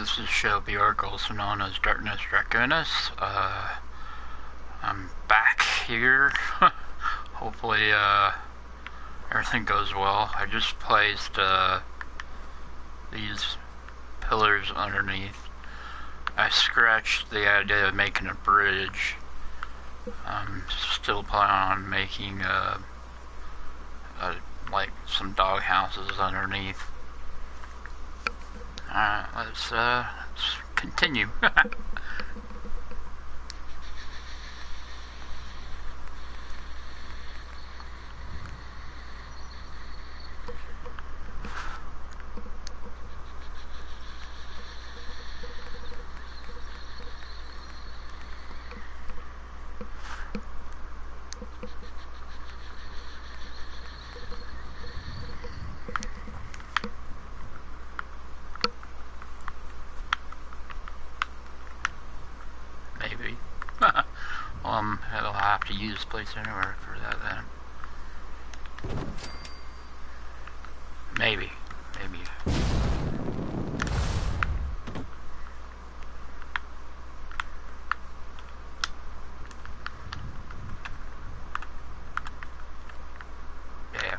this is Shelby Ark, also known as Darkness Draconis. I'm back here. Hopefully, everything goes well. I just placed, these pillars underneath. I scratched the idea of making a bridge. I'm still planning on making, like some dog houses underneath. Alright, let's continue. Maybe. I'll have to use place anywhere for that then. Maybe. Yeah.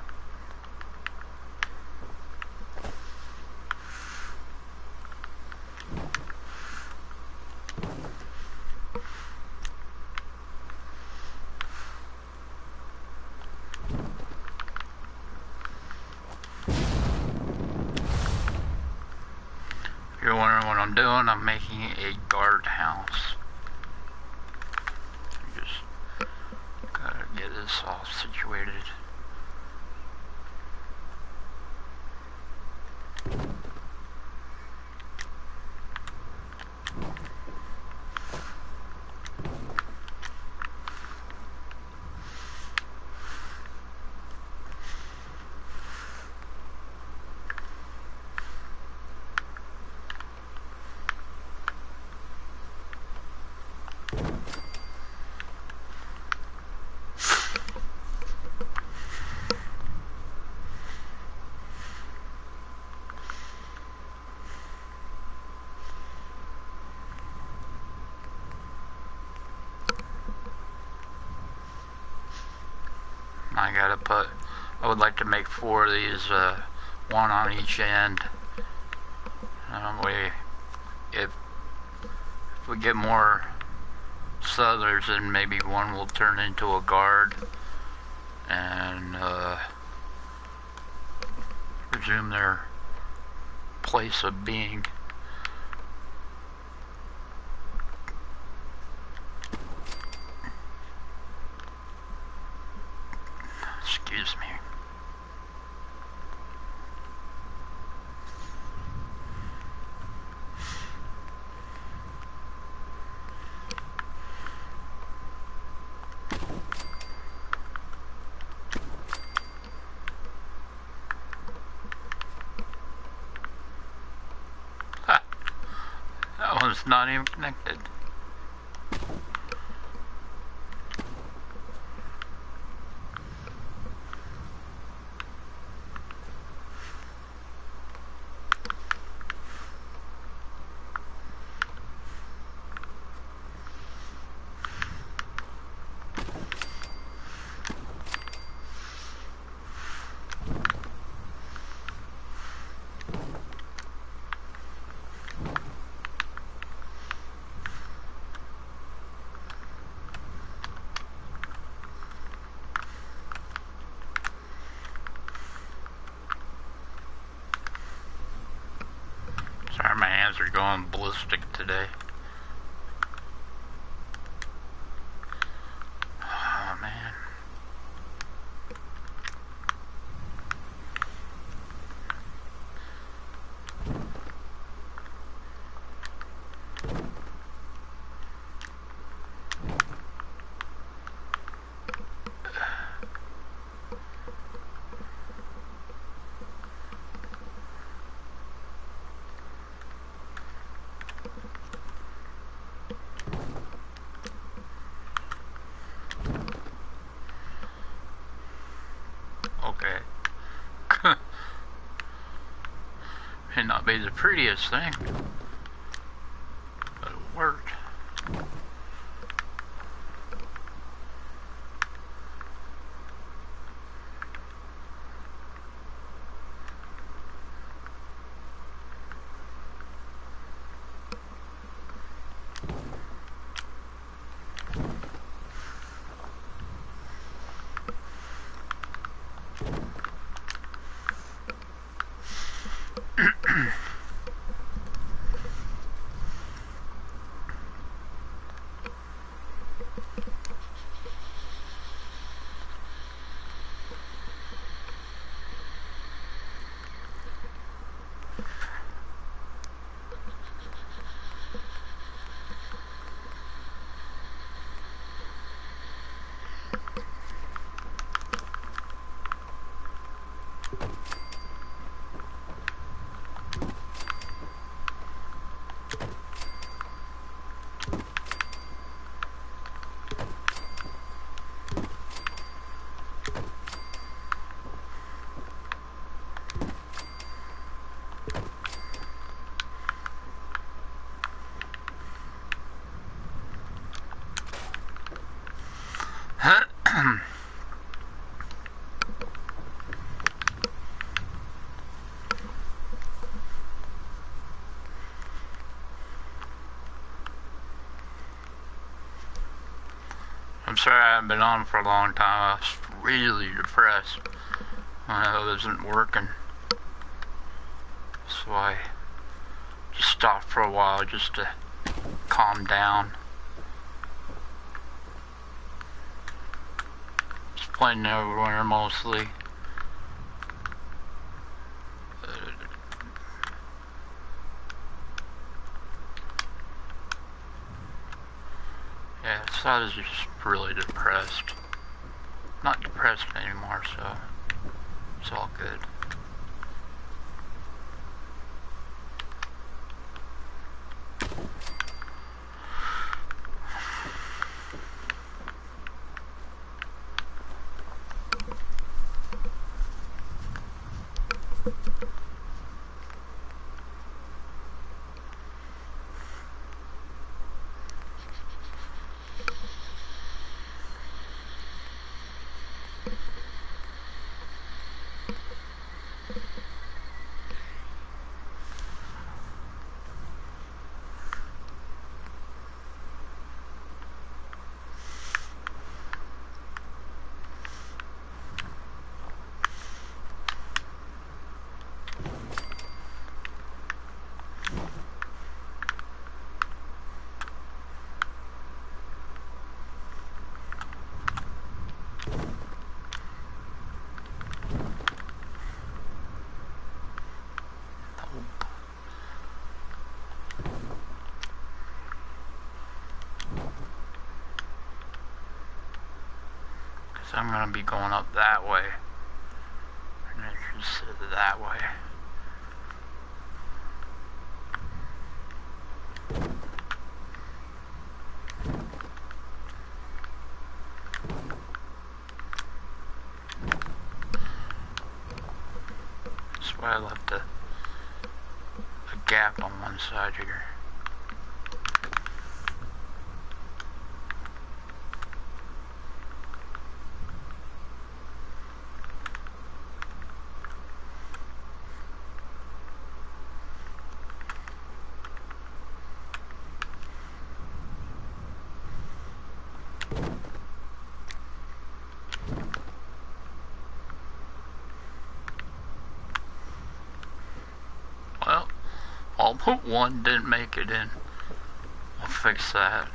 If you're wondering what I'm doing, I'm making a guard house. Just gotta get this all situated. I would like to make 4 of these, one on each end. If we get more settlers, then maybe one will turn into a guard and resume their place of being. Excuse me. Ha! That one's not even connected. Sorry, my hands are going ballistic today. Oh, man. Okay. May not be the prettiest thing. sorry I haven't been on for a long time. I was really depressed when I wasn't working. So I just stopped for a while just to calm down. Just playing Neverwinter mostly. Yeah, so I was just really depressed. Not depressed anymore, so it's all good. I'm gonna be going up that way. And then just that way. That's why I left a gap on one side here. Well, all but one didn't make it in. I'll fix that.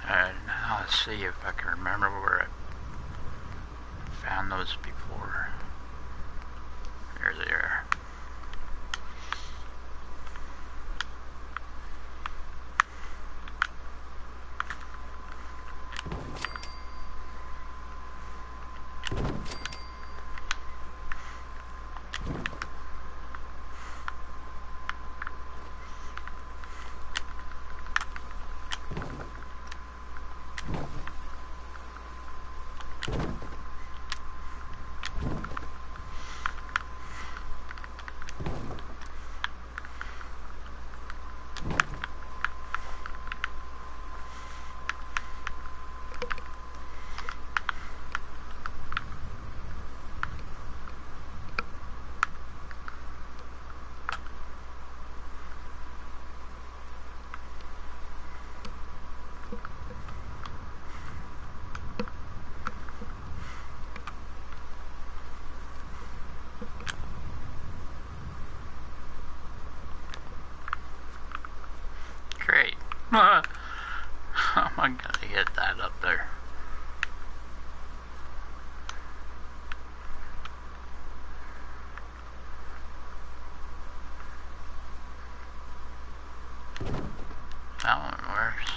Alright, now let's see if I can remember where I found those before. There they are. Great. Oh I gotta get that up there. That one works.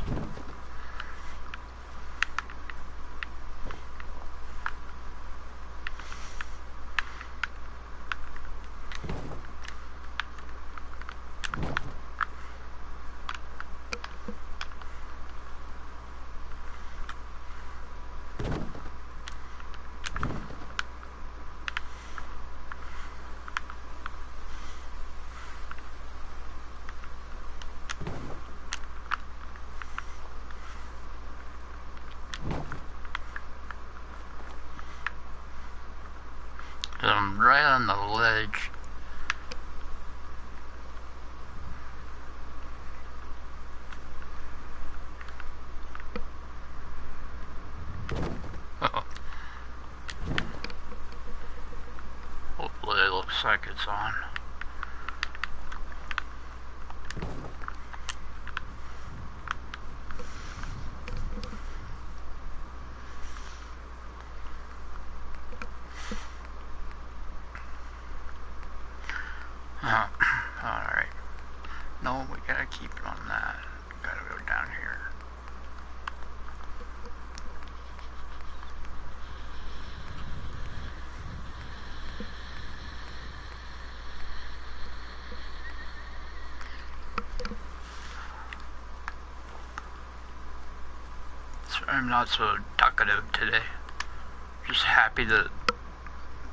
I'm right on the ledge. Hopefully it looks like it's on. Alright. No, we gotta keep it on that. Gotta go down here. Sorry, I'm not so talkative today. Just happy that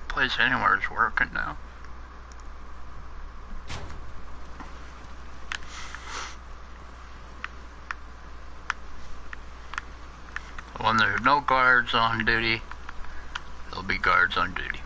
Place Anywhere is working now. When there's no guards on duty, there'll be guards on duty.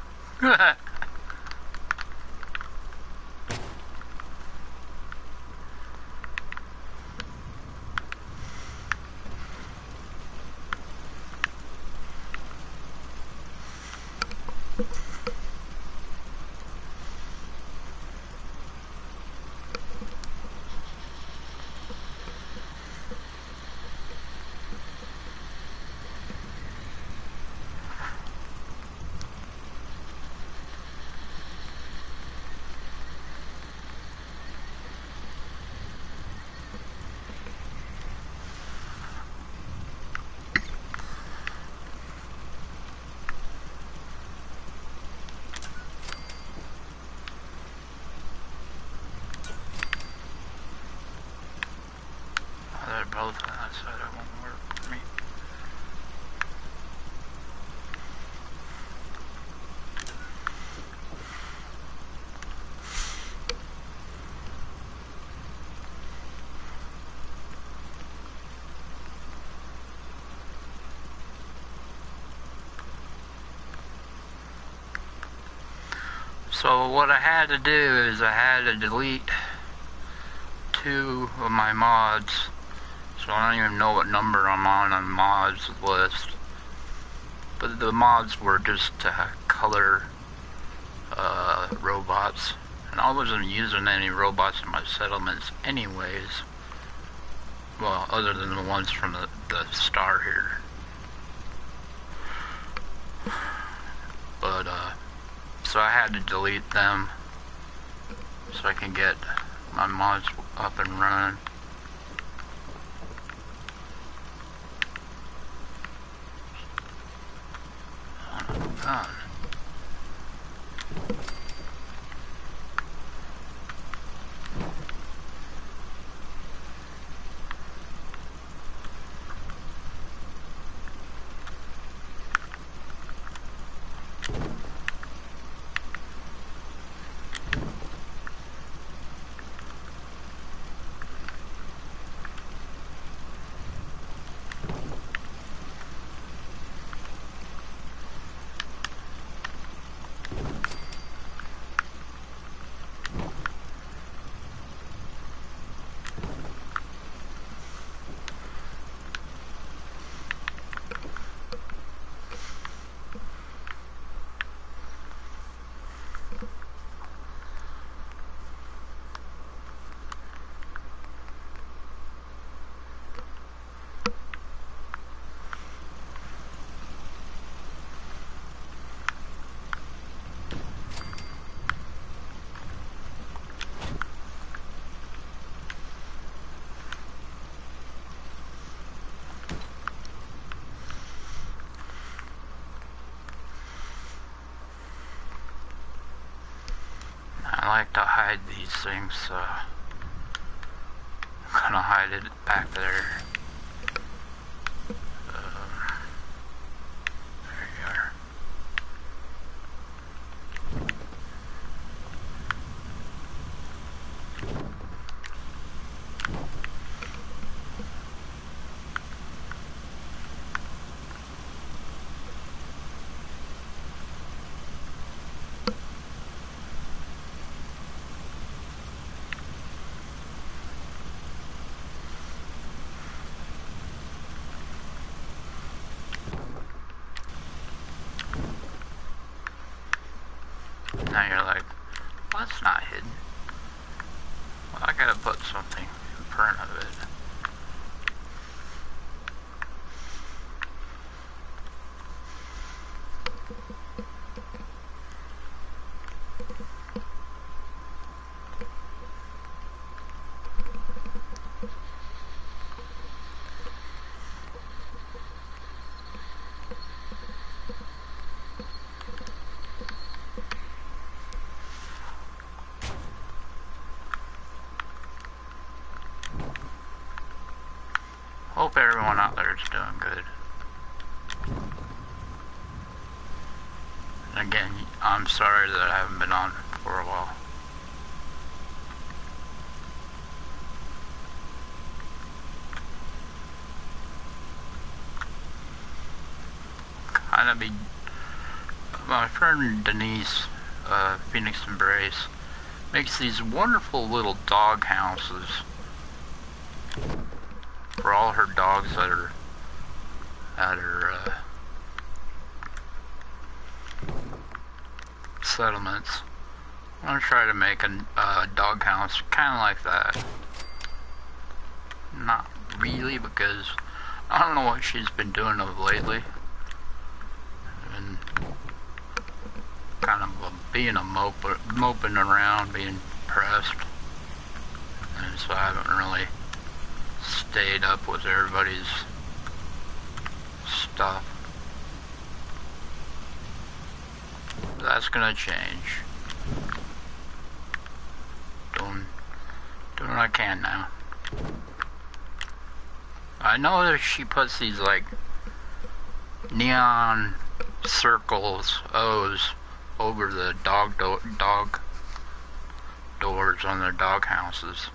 They're both on that side, it won't work for me. So what I had to do is I had to delete 2 of my mods. So I don't even know what number I'm on the mods list. But the mods were just color robots. And I wasn't using any robots in my settlements anyways. Well, other than the ones from the star here. But, so I had to delete them so I can get my mods up and running. Gun. I like to hide these things, so I'm gonna hide it back there. There you are. Now you're like, well, that's not hidden. Well, I gotta put something in front of it. Hope everyone out there is doing good. And again, I'm sorry that I haven't been on for a while. My friend Denise, Phoenix Embrace, makes these wonderful little dog houses for all her dogs that are at her settlements. I'm gonna try to make a dog house kind of like that. Not really, because I don't know what she's been doing of lately. And kind of being a moping around, being pressed, and so I haven't really stayed up with everybody's stuff. That's gonna change. Doing what I can now. I know that she puts these like neon circles, O's, over the dog doors on their dog houses,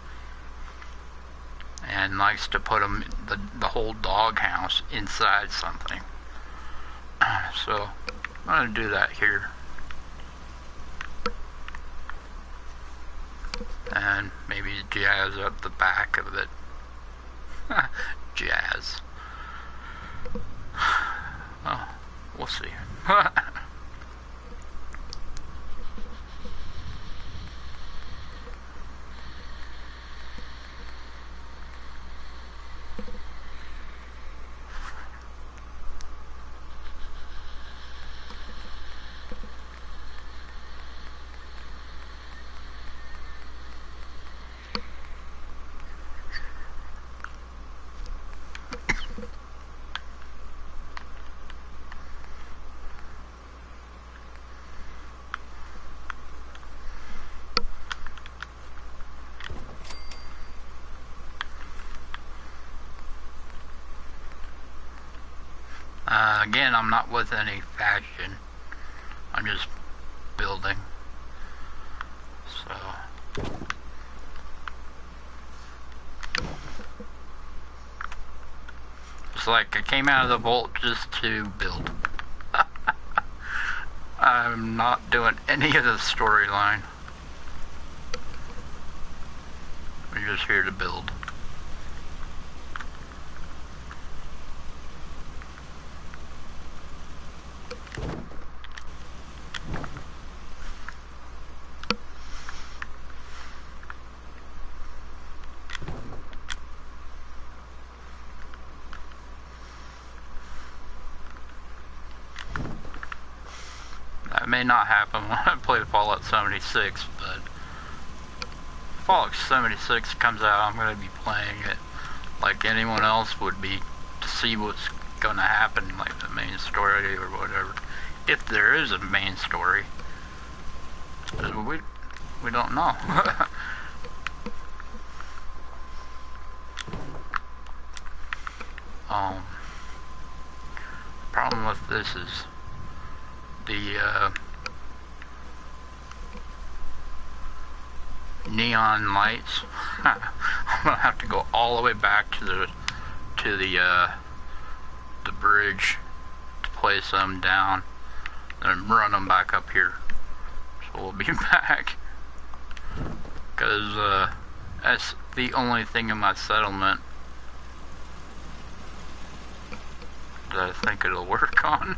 and likes to put them, the whole dog house inside something. So I'm gonna do that here, and maybe jazz up the back of it. Jazz. Oh, we'll see. Again, I'm not with any faction. I'm just building. So it's like I came out of the vault just to build. I'm not doing any of the storyline. I'm just here to build. That may not happen when I play Fallout 76, but if Fallout 76 comes out, I'm going to be playing it like anyone else would be, to see what's going to happen, like the main story or whatever, if there is a main story. We don't know. Problem with this is the neon lights. I'm gonna have to go all the way back to the bridge to place them down, and run them back up here. So we'll be back, because that's the only thing in my settlement that I think it'll work on.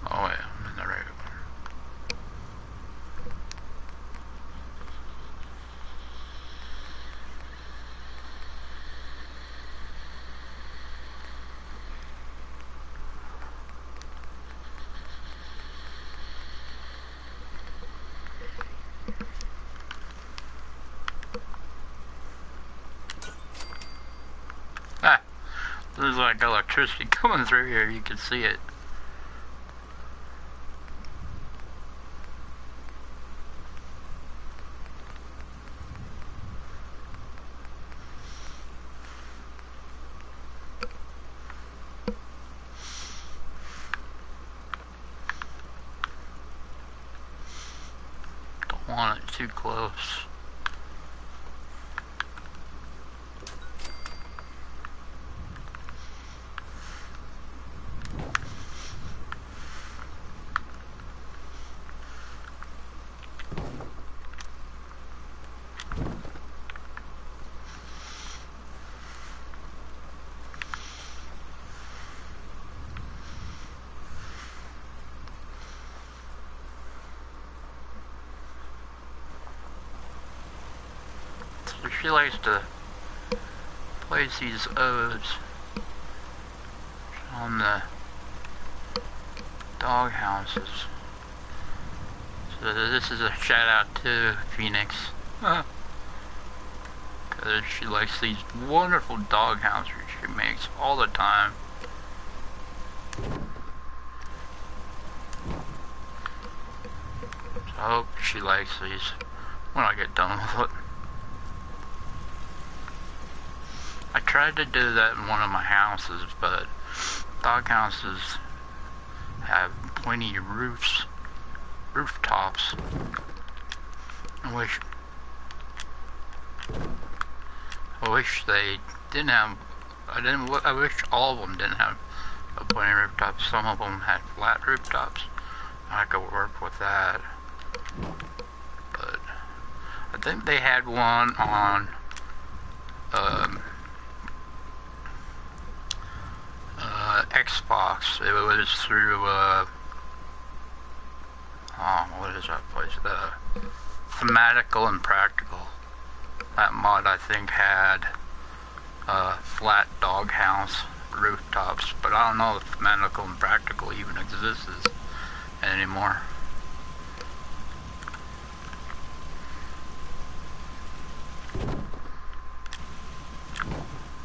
Oh yeah, I'm in the right one. Ah, there's like electricity coming through here, you can see it. Don't want it too close. So she likes to place these O's on the dog houses. So this is a shout out to Phoenix. Because she likes these wonderful dog houses she makes all the time. So I hope she likes these when I get done with it. I tried to do that in one of my houses, but dog houses have pointy rooftops. I wish they didn't have. I wish all of them didn't have a pointy rooftop. Some of them had flat rooftops. I could work with that, but I think they had one on Xbox. It was through what is that place? The Thematical and Practical. That mod I think had flat doghouse rooftops, but I don't know if Thematical and Practical even exists anymore.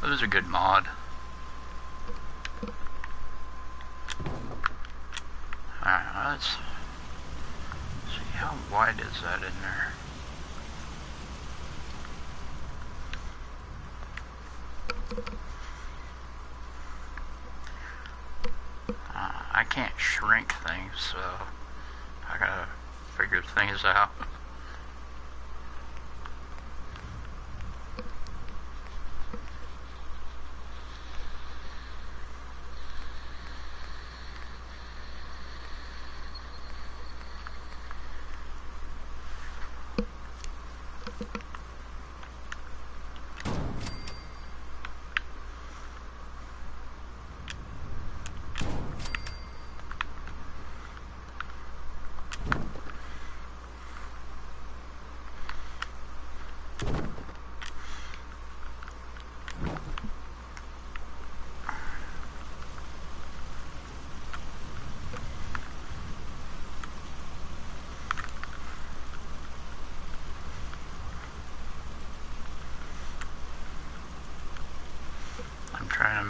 It was a good mod. Alright, let's see how wide is that in there. I can't shrink things, so I gotta figure things out.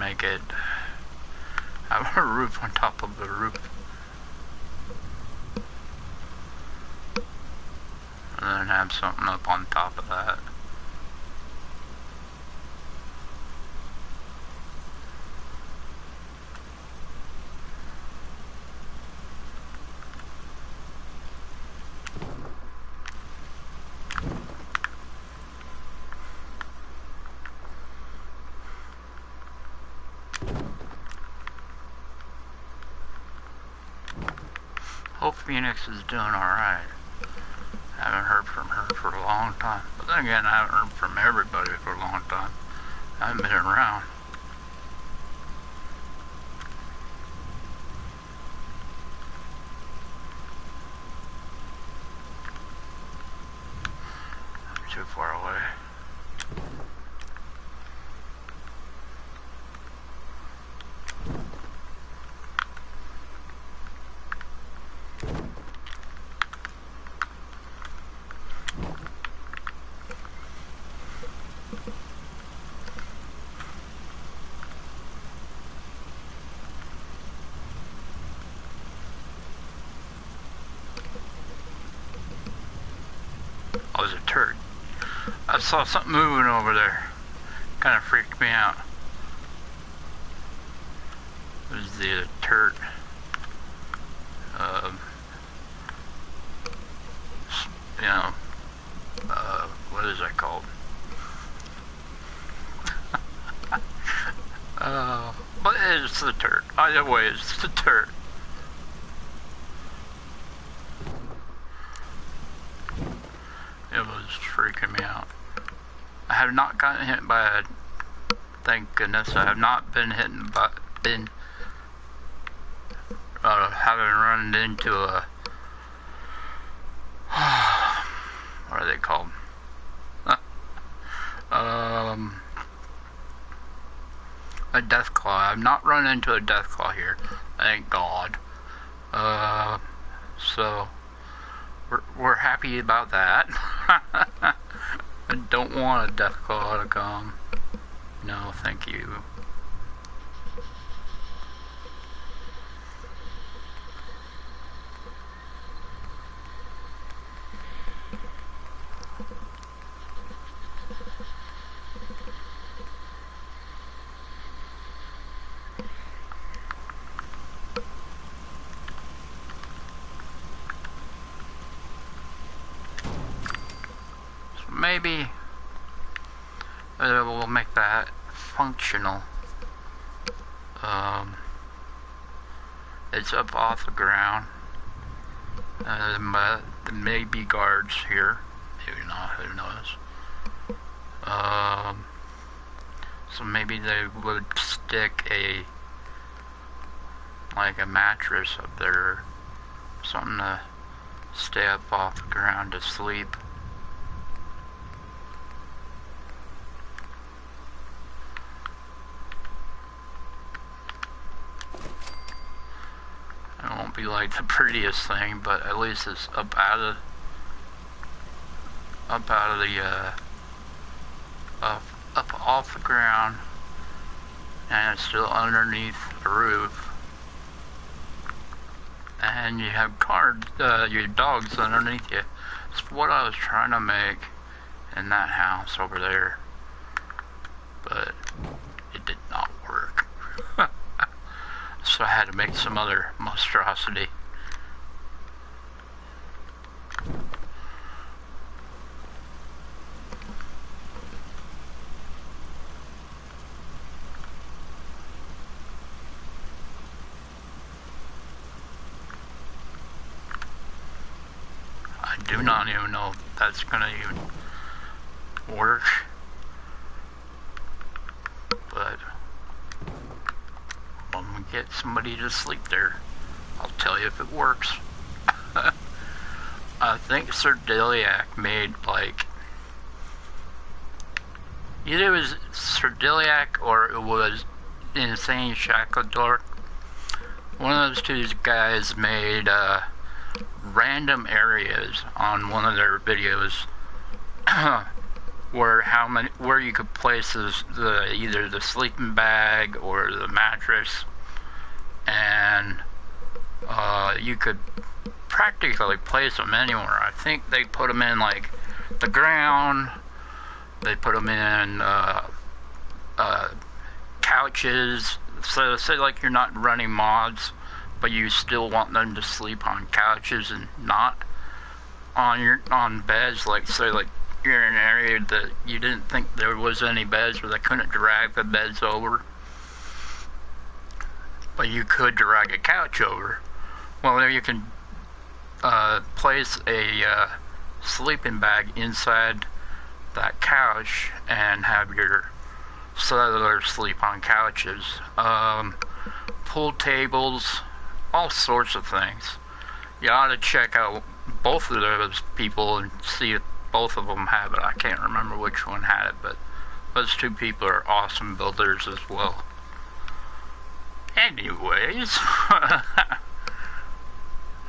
make it have a roof on top of the roof. And then have something up on top of that. Hope Phoenix is doing alright. Haven't heard from her for a long time. But then again, I haven't heard from everybody for a long time. I haven't been around. I'm too far away. Oh, it's a turd. I saw something moving over there. Kind of freaked me out. It was the turd. You know, what is that called? But it's the turd. Either way, it's the turd. It was freaking me out. I have not gotten hit by a, thank goodness, I have not been hit by, having run into a, what are they called? A death claw. I've not run into a death claw here, thank God. So we're happy about that. I don't want a death claw to come. No, thank you. Maybe we'll make that functional. It's up off the ground. There may be guards here. Maybe not, who knows. So maybe they would stick like a mattress up there. Something to stay up off the ground to sleep. It won't be like the prettiest thing, but at least it's up out of the up off the ground, and it's still underneath the roof, and you have your dogs underneath you. It's what I was trying to make in that house over there, but it did not work. So I had to make some other monstrosity. I do not even know if that's gonna even work, but when we get somebody to sleep there, I'll tell you if it works. I think Sir Diliac made like, either it was Sir Diliac or it was Insane Shackledore. One of those two guys made random areas on one of their videos where you could place either the sleeping bag or the mattress, and you could practically place them anywhere. I think they put them in like the ground. They put them in couches. So say like you're not running mods, but you still want them to sleep on couches and not on beds. Like say like you're in an area that you didn't think there was any beds, or they couldn't drag the beds over, but you could drag a couch over. Well, there you can place a sleeping bag inside that couch and have your cellular sleep on couches. Pool tables, all sorts of things. You ought to check out both of those people and see if both of them have it. I can't remember which one had it, but those two people are awesome builders as well. Anyways,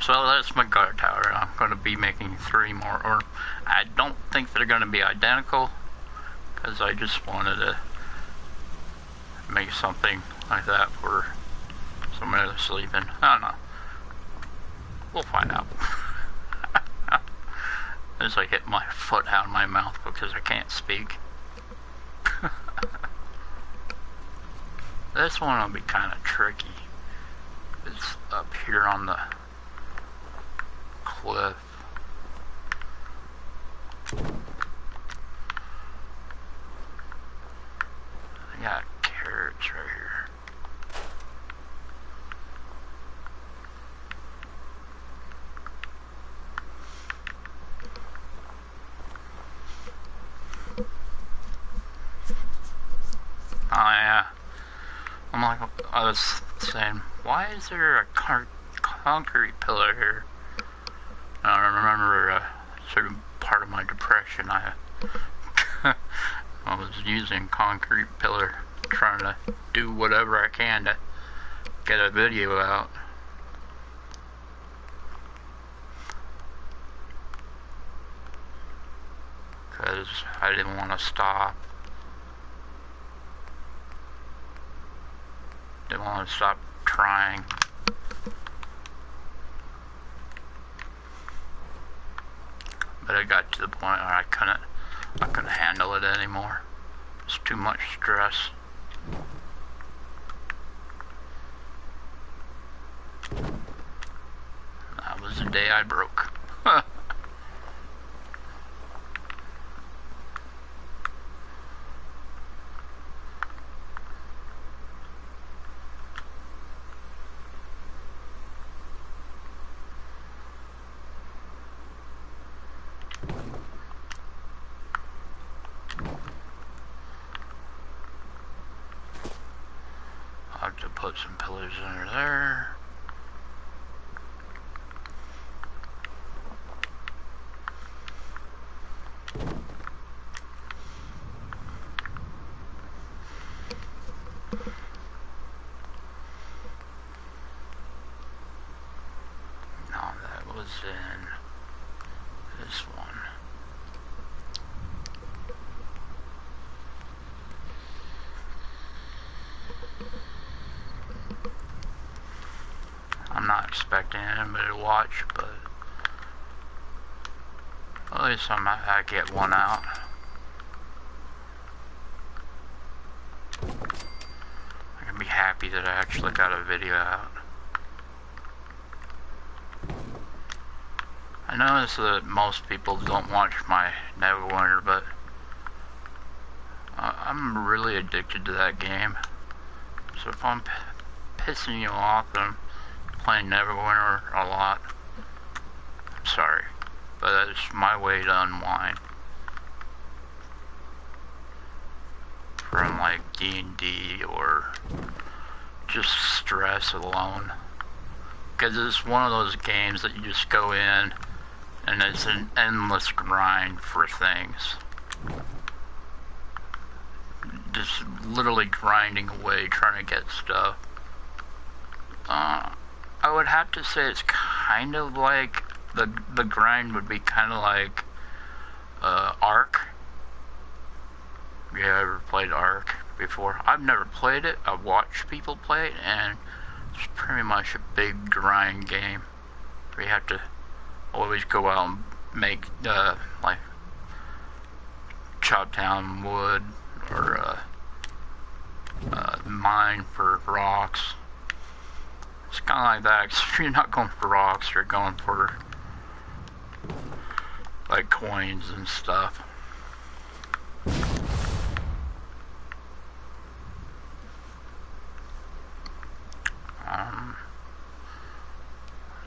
so that's my guard tower. I'm going to be making 3 more, or I don't think they're going to be identical, because I just wanted to make something like that for somebody to sleep in. I don't know. We'll find out. As I get my foot out of my mouth because I can't speak. This one will be kind of tricky. It's up here on the cliff. I got carrots right here. Oh yeah. I'm like, I was saying, why is there a concrete pillar here? I remember a certain part of my depression. I was using concrete pillar, trying to do whatever I can to get a video out. Because I didn't want to stop. Didn't want to stop trying. But it got to the point where I couldn't handle it anymore. It's too much stress. That was the day I broke. I'll have to put some pillars under there. No, that was in this one. I'm not expecting anybody to watch, but at least I get one out. I can be happy that I actually got a video out. I notice that most people don't watch my Neverwinter, but I'm really addicted to that game. So if I'm pissing you off and I'm playing Neverwinter a lot, I'm sorry, but that's my way to unwind from like D&D or just stress alone, because it's one of those games that you just go in and it's an endless grind for things, just literally grinding away trying to get stuff. I would have to say it's kind of like the grind would be kind of like Ark, you ever played Ark before? I've never played it. I've watched people play it, and it's pretty much a big grind game where you have to always go out and make like chop down wood or mine for rocks. It's kind of like that, except you're not going for rocks, you're going for like coins and stuff.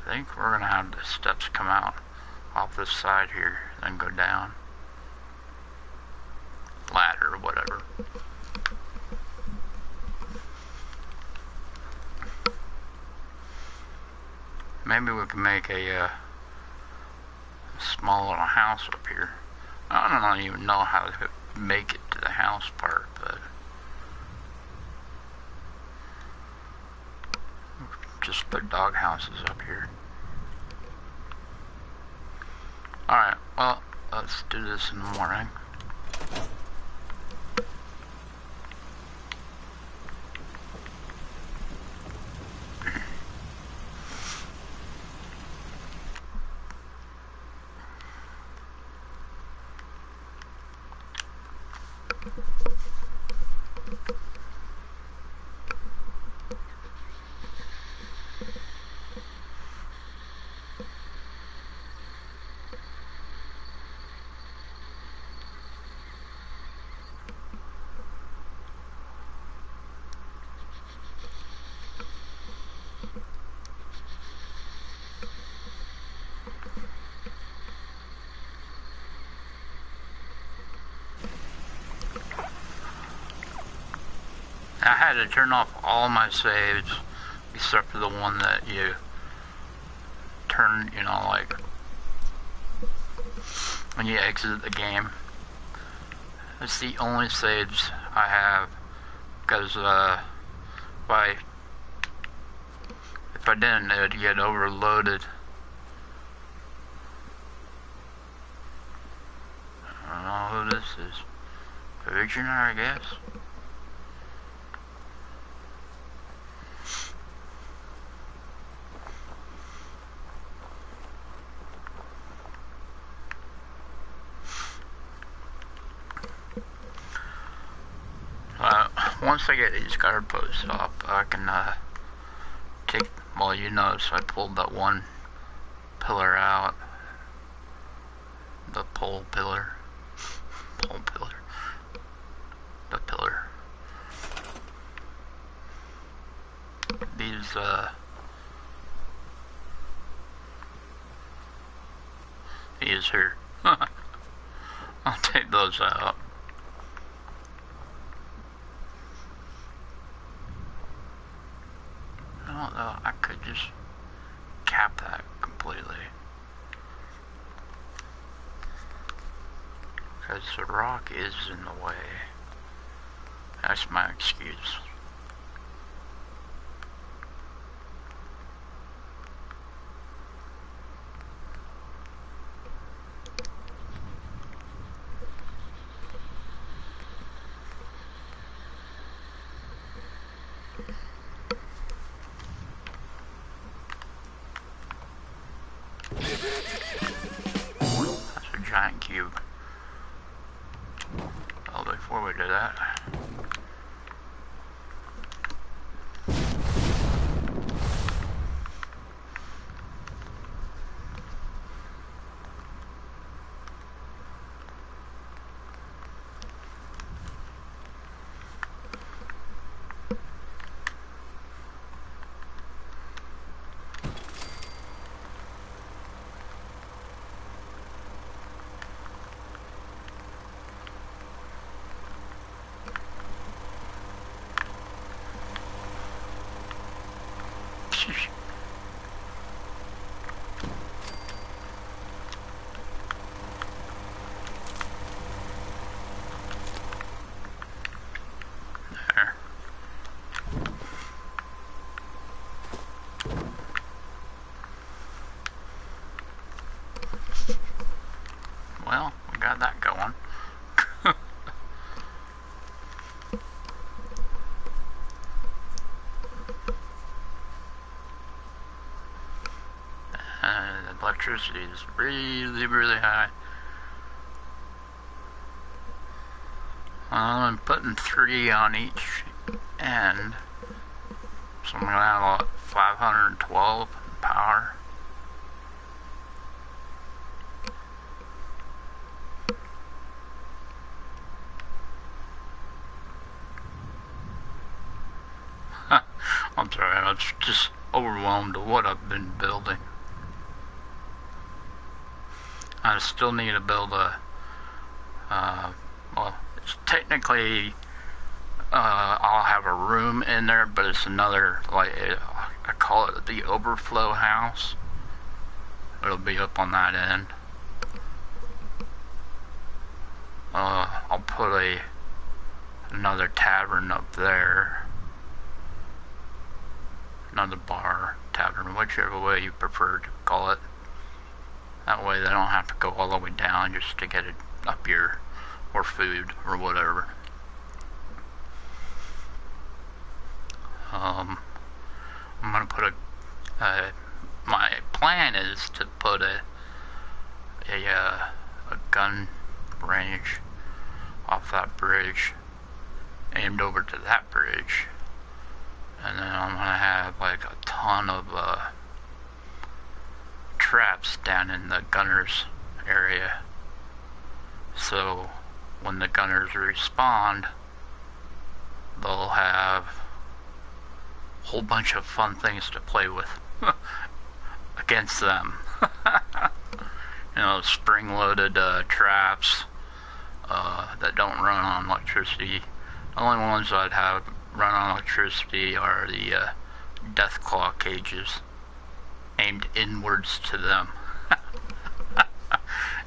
I think we're gonna have the steps come out off this side here, then go down. Ladder or whatever. Maybe we can make a small little house up here. I don't even know how to make it to the house part, but just put dog houses up here. Alright, well, let's do this in the morning. I had to turn off all my saves except for the one that you turn, you know, like when you exit the game. It's the only saves I have, because if I didn't, it would get overloaded. I don't know who this is. Visioner, I guess. Once I get these guard posts up, I can take, well, you notice I pulled that one pillar out, the the pillar. These here, I'll take those out. I don't know, I could just cap that completely, because the rock is in the way. That's my excuse. That's a giant cube. Well, before we do that, electricity is really, really high. I'm putting 3 on each end, so I'm gonna have about 512 power. I'm sorry, I was just overwhelmed with what I've been building. I still need to build a, well, it's technically, I'll have a room in there, but it's another, like, I call it the overflow house. It'll be up on that end. I'll put another tavern up there. Another bar, tavern, whichever way you prefer to call it. That way they don't have to go all the way down just to get it up here, or food, or whatever. I'm gonna put my plan is to put a gun range off that bridge, aimed over to that bridge. And then I'm gonna have like a ton of traps down in the gunners area. So when the gunners respawn, they'll have a whole bunch of fun things to play with against them. You know, spring-loaded traps that don't run on electricity. The only ones I'd have run on electricity are the death claw cages aimed inwards to them.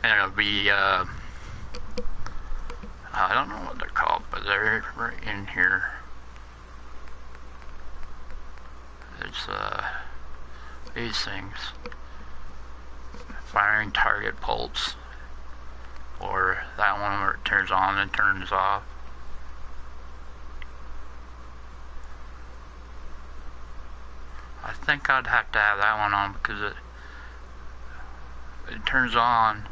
And it'll be I don't know what they're called, but they're right in here. It's these things, firing target bolts, or that one where it turns on and turns off. I think I'd have to have that one on because it turns on,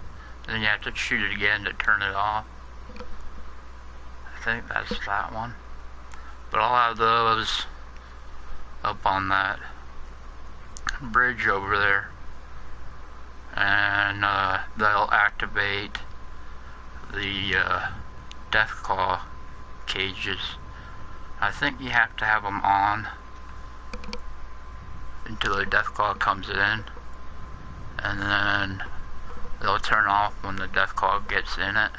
then you have to shoot it again to turn it off. I think that's that one. But I'll have those up on that bridge over there, and they'll activate the Deathclaw cages. I think you have to have them on until the Deathclaw comes in, and then they'll turn off when the Deathclaw gets in it.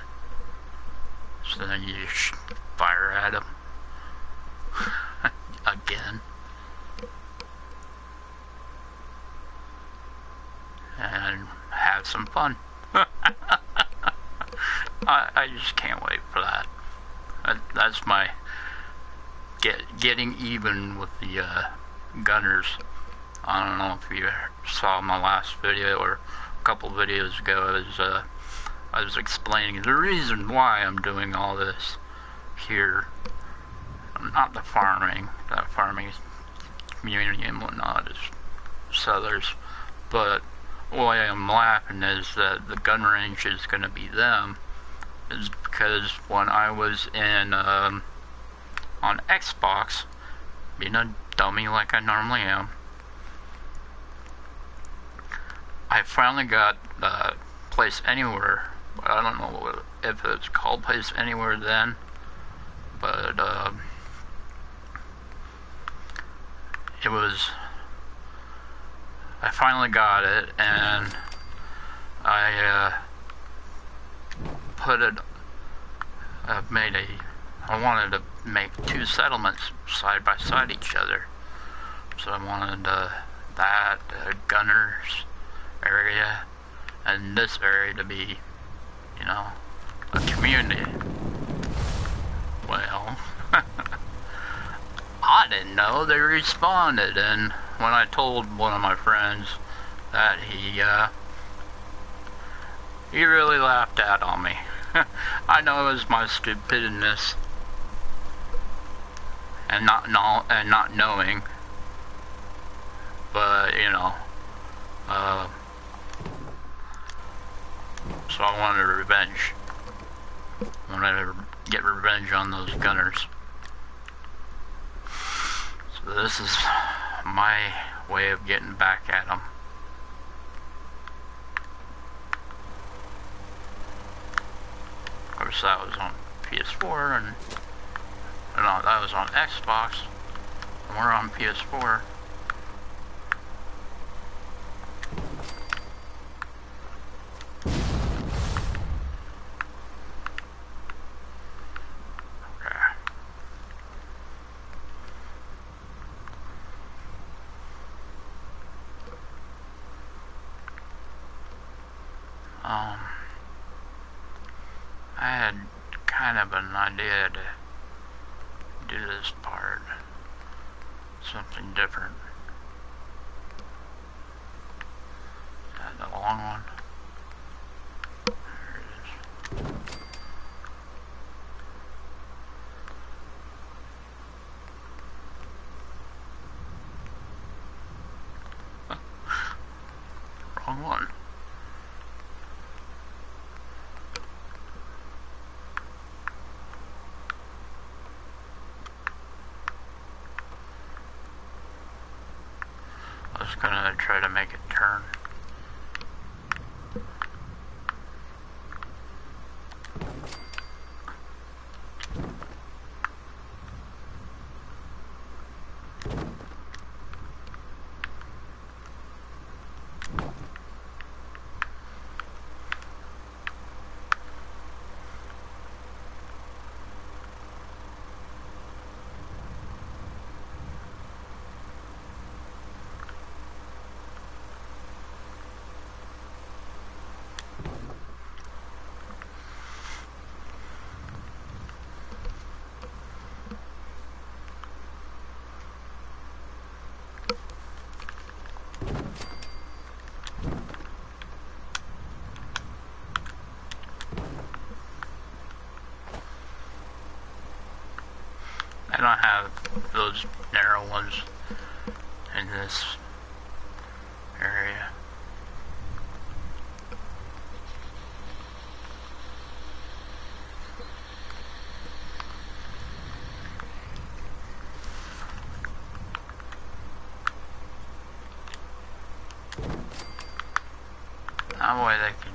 So then you just fire at them again, and have some fun. I just can't wait for that. That's my getting even with the gunners. I don't know if you saw my last video or a couple videos ago. I was explaining the reason why I'm doing all this here. Not the farming. That farming community and whatnot is Southers. But why I'm laughing is that the gun range is going to be them. Is because when I was in on Xbox, being a dummy like I normally am, I finally got Place Anywhere. I don't know if it's called Place Anywhere then, but it was. I finally got it, and I put it. I wanted to make 2 settlements side by side each other. So I wanted that gunners area and this area to be, you know, a community. Well, I didn't know they responded, and when I told one of my friends that, he really laughed out on me. I know it was my stupidness and not knowing, but you know, So I wanted revenge. I wanted to get revenge on those gunners. So this is my way of getting back at them. Of course, that was on PS4 and no, that was on Xbox. And we're on PS4. I had kind of an idea to do this part, something different. Is that the long one? There it is. Wrong one. I was gonna try to make it turn. I don't have those narrow ones in this area. That way they can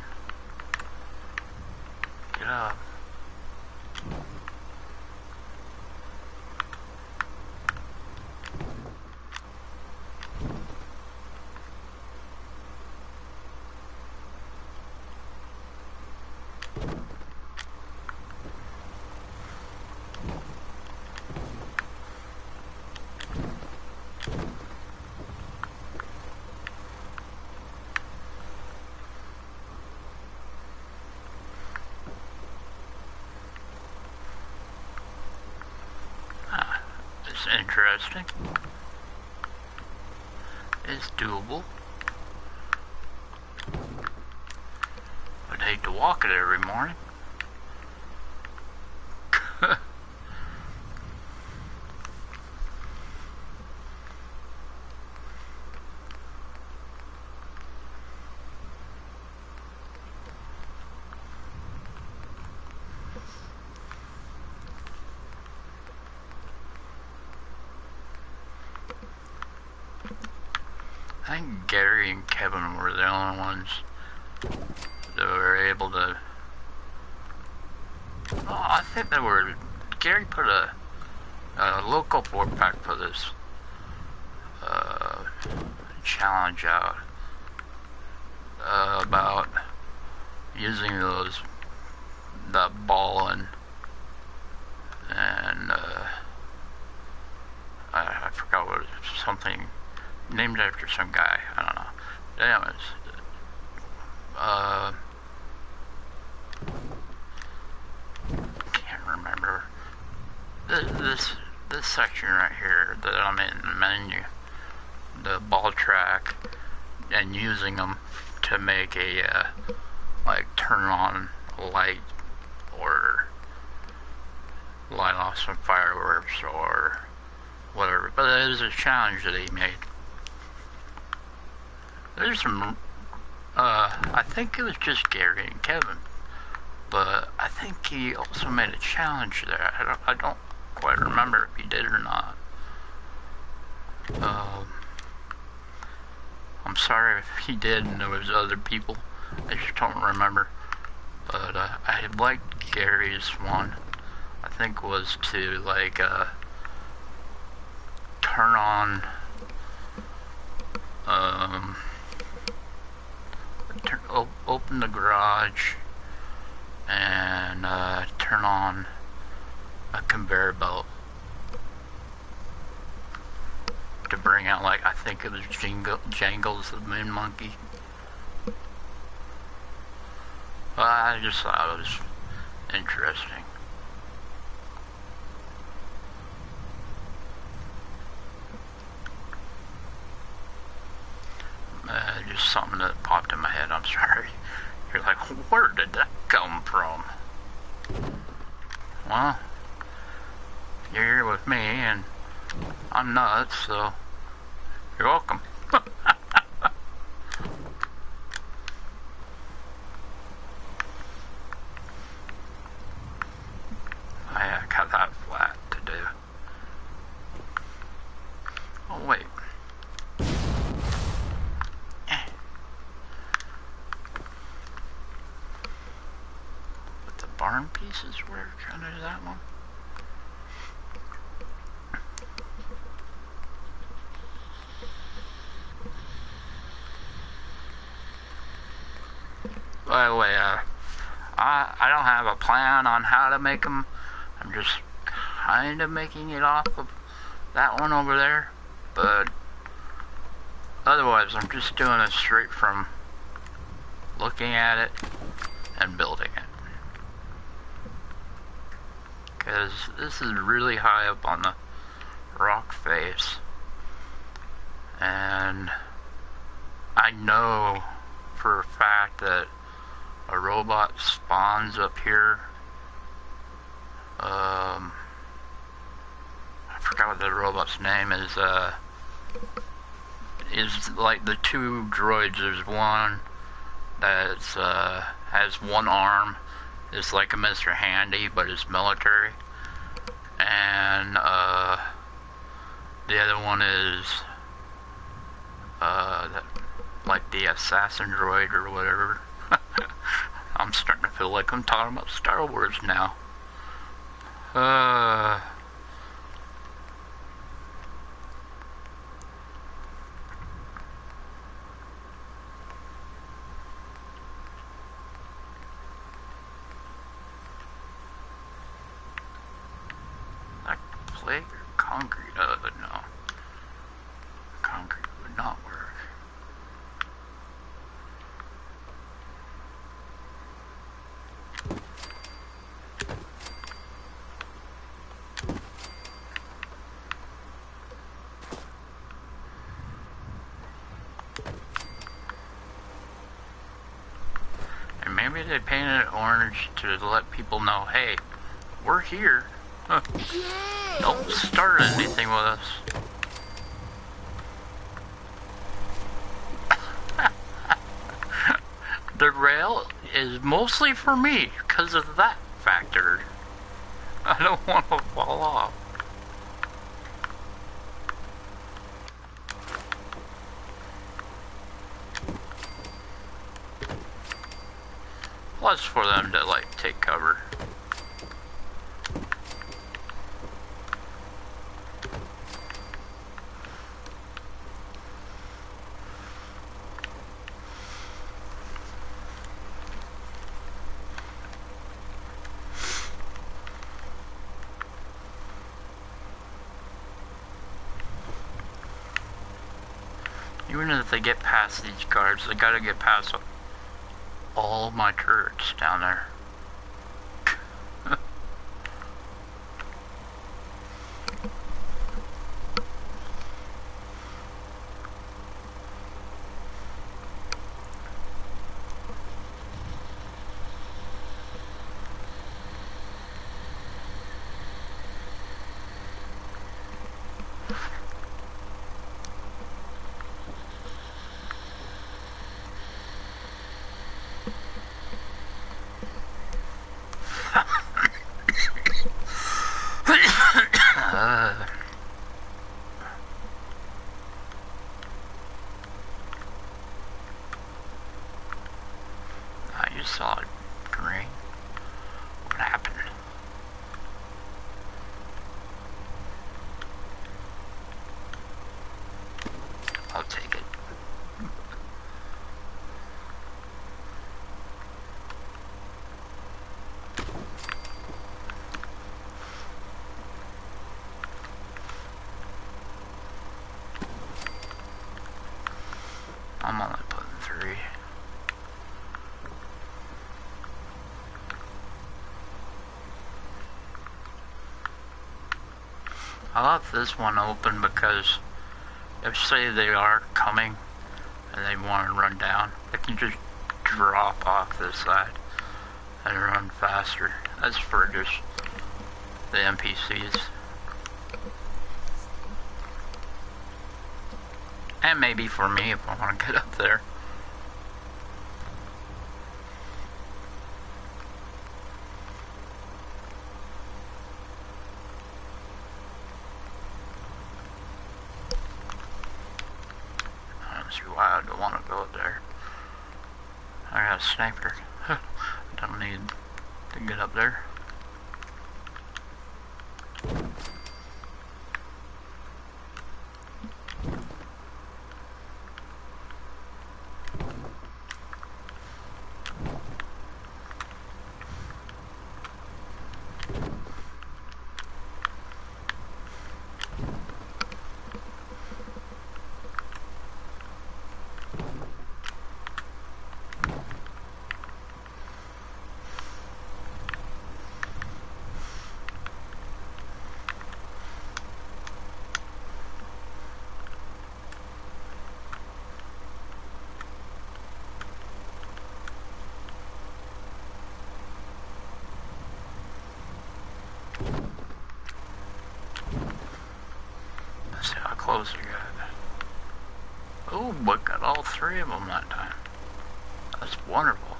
get up. Interesting. It's doable. I'd hate to walk it every morning. I think Gary and Kevin were the only ones that were able to. Oh, I think they were. Gary put a local 4-pack for this challenge out about using that ball and I forgot what it was, something named after some guy. I don't know. Anyways, can't remember this section right here that I'm in the menu, the ball track, and using them to make a like turn on a light or light off some fireworks or whatever. But it is a challenge that he made. There's some I think it was just Gary and Kevin, but I think he also made a challenge there. I don't quite remember if he did or not. I'm sorry if he did and there was other people. I just don't remember. But I liked Gary's one. I think was to like turn on open the garage and turn on a conveyor belt to bring out, like, I think it was Jangles the Moon Monkey. Well, I just thought it was interesting. Just something that popped in my head, I'm sorry. You're like, where did that come from? Well, you're here with me, and I'm nuts, so you're welcome. I got that flat to do. Oh, wait. But the barn pieces were kind of that one. By the way, I don't have a plan on how to make them. I'm just kind of making it off of that one over there. But otherwise, I'm just doing it straight from looking at it and building it. Because this is really high up on the rock face. And I know for a fact that a robot spawns up here. I forgot what the robot's name is. Is like the two droids. There's one that's has one arm. It's like a Mr. Handy, but it's military. And the other one is like the assassin droid or whatever. I'm starting to feel like I'm talking about Star Wars now. Like plate or concrete? No. Concrete would not work. Maybe they painted it orange to let people know, hey, we're here. Don't start anything with us. The rail is mostly for me because of that factor. I don't want to fall off. Plus for them to like take cover. Even if they get past these guards, they gotta get past all my turrets down there. I'll take it. I'm only putting 3. I left this one open because if say they are coming and they want to run down, they can just drop off this side and run faster. That's for just the NPCs. And maybe for me if I want to get up there. I don't see why I don't want to go up there. I got a sniper. I don't need to get up there. Close we got. Oh, but got all 3 of them that time. That's wonderful.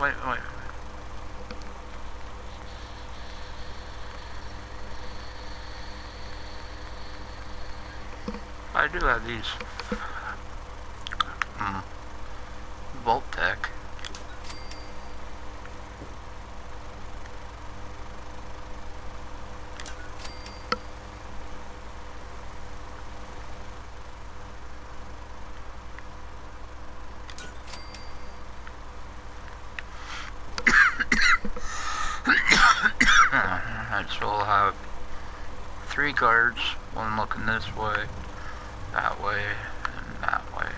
Wait. I do have these. Vault Tech. So we'll have 3 guards, one looking this way, that way, and that way.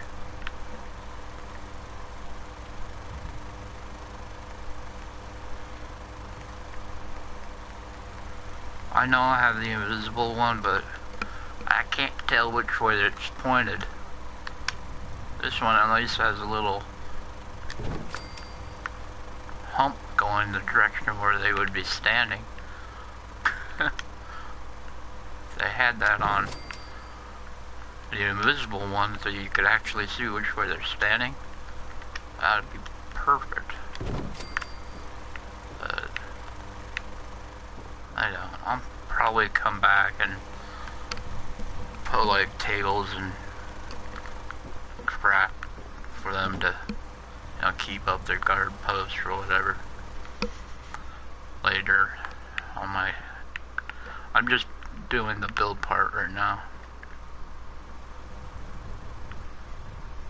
I know I have the invisible one, but I can't tell which way it's pointed. This one at least has a little hump going the direction of where they would be standing. They had that on the invisible one so you could actually see which way they're standing. That'd be perfect. But I don't. I'll probably come back and put like tables and crap for them to, you know, keep up their guard post or whatever later on my. I'm just doing the build part right now.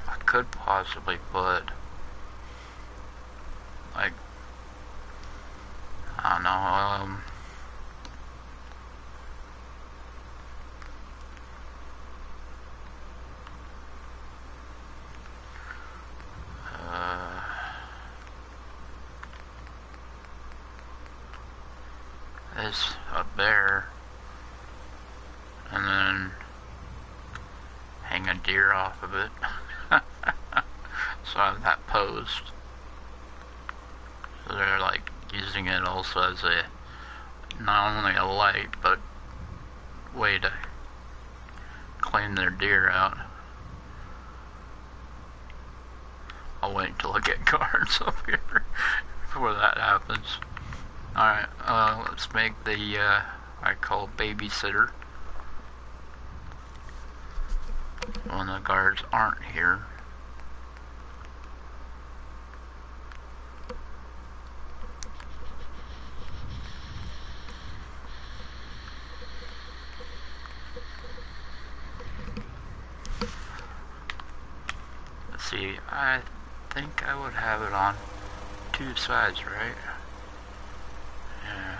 I could possibly put like, I don't know, this up there, and then hang a deer off of it. So I have that post. So they're like using it also as a, not only a light, but way to clean their deer out. I'll wait until I get guards up here before that happens. Alright, let's make the, I call babysitter when the guards aren't here. Let's see, I think I would have it on 2 sides, right? Yeah.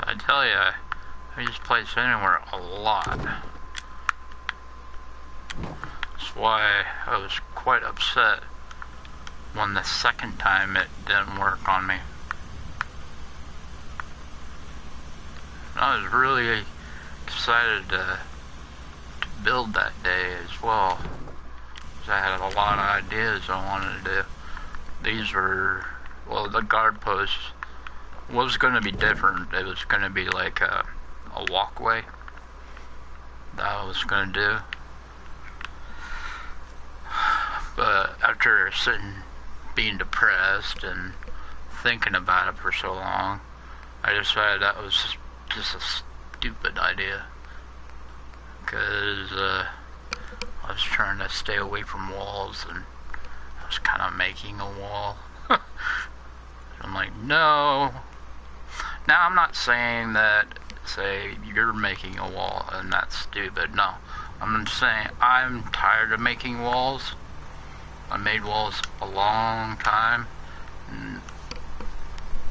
I tell you, I use Place Anywhere a lot. That's why I was quite upset when the second time it didn't work on me. I was really excited to build that day as well, because I had a lot of ideas I wanted to do. These were, well, the guard posts was going to be different. It was going to be like a walkway that I was going to do. But after sitting, being depressed and thinking about it for so long, I decided that was just a stupid idea. Because I was trying to stay away from walls, and I was kind of making a wall. I'm like, no. Now, I'm not saying that, say, you're making a wall and that's stupid. No. I'm just saying I'm tired of making walls. I made walls a long time. And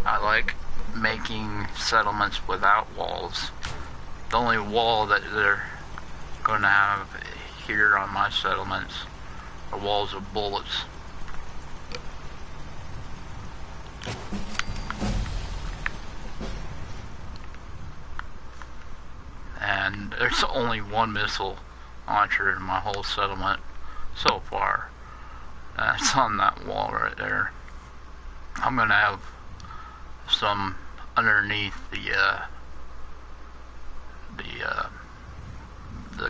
I like making settlements without walls. The only wall that they're going to have here on my settlements are walls of bullets. And there's only one missile launcher in my whole settlement so far. That's on that wall right there. I'm gonna have some underneath the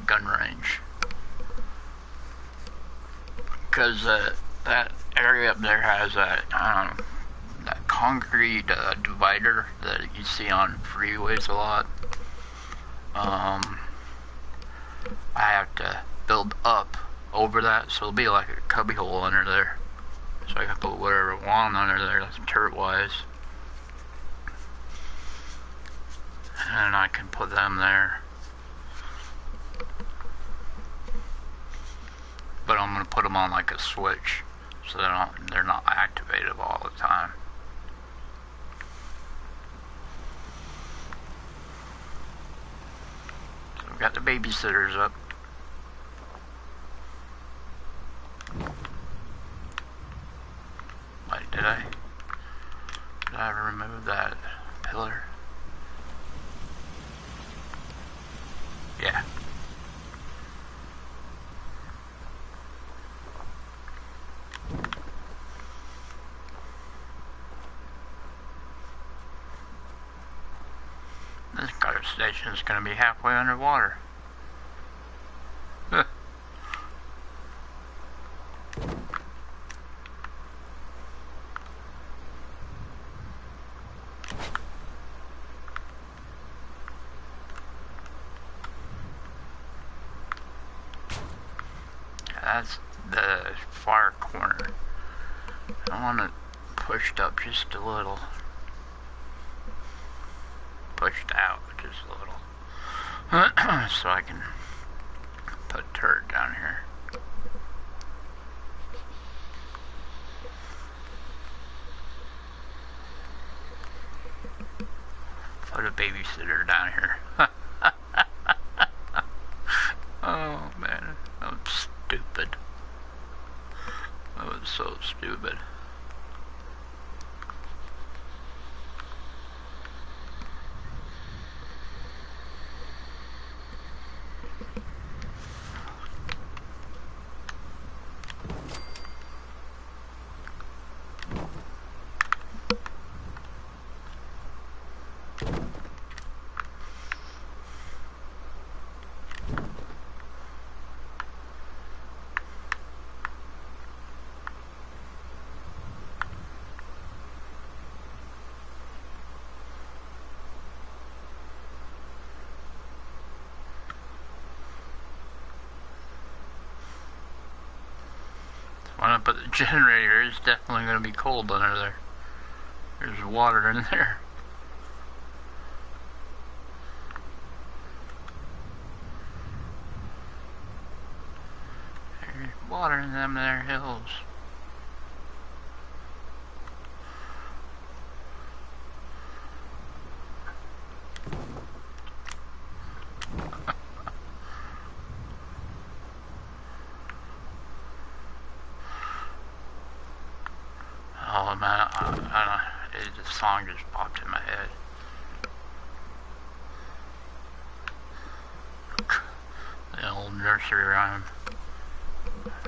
gun range, because that area up there has that concrete divider that you see on freeways a lot. I have to build up over that, so it'll be like a cubby hole under there, so I can put whatever I want under there, that's turret wise, and I can put them there. But I'm going to put them on like a switch, so they're not activated all the time. So we've got the babysitters up. Wait, did I remove that pillar? Yeah. Our station's gonna be halfway underwater. That's the far corner. I want it pushed up just a little. Pushed out just a little. So I can put a turret down here. Put a babysitter down here. Oh man, that was stupid. That was so stupid. When I put the generator, it's definitely going to be cold under there. There's water in there. There's water in them there hills. Oh man, the song just popped in my head. The old nursery rhyme.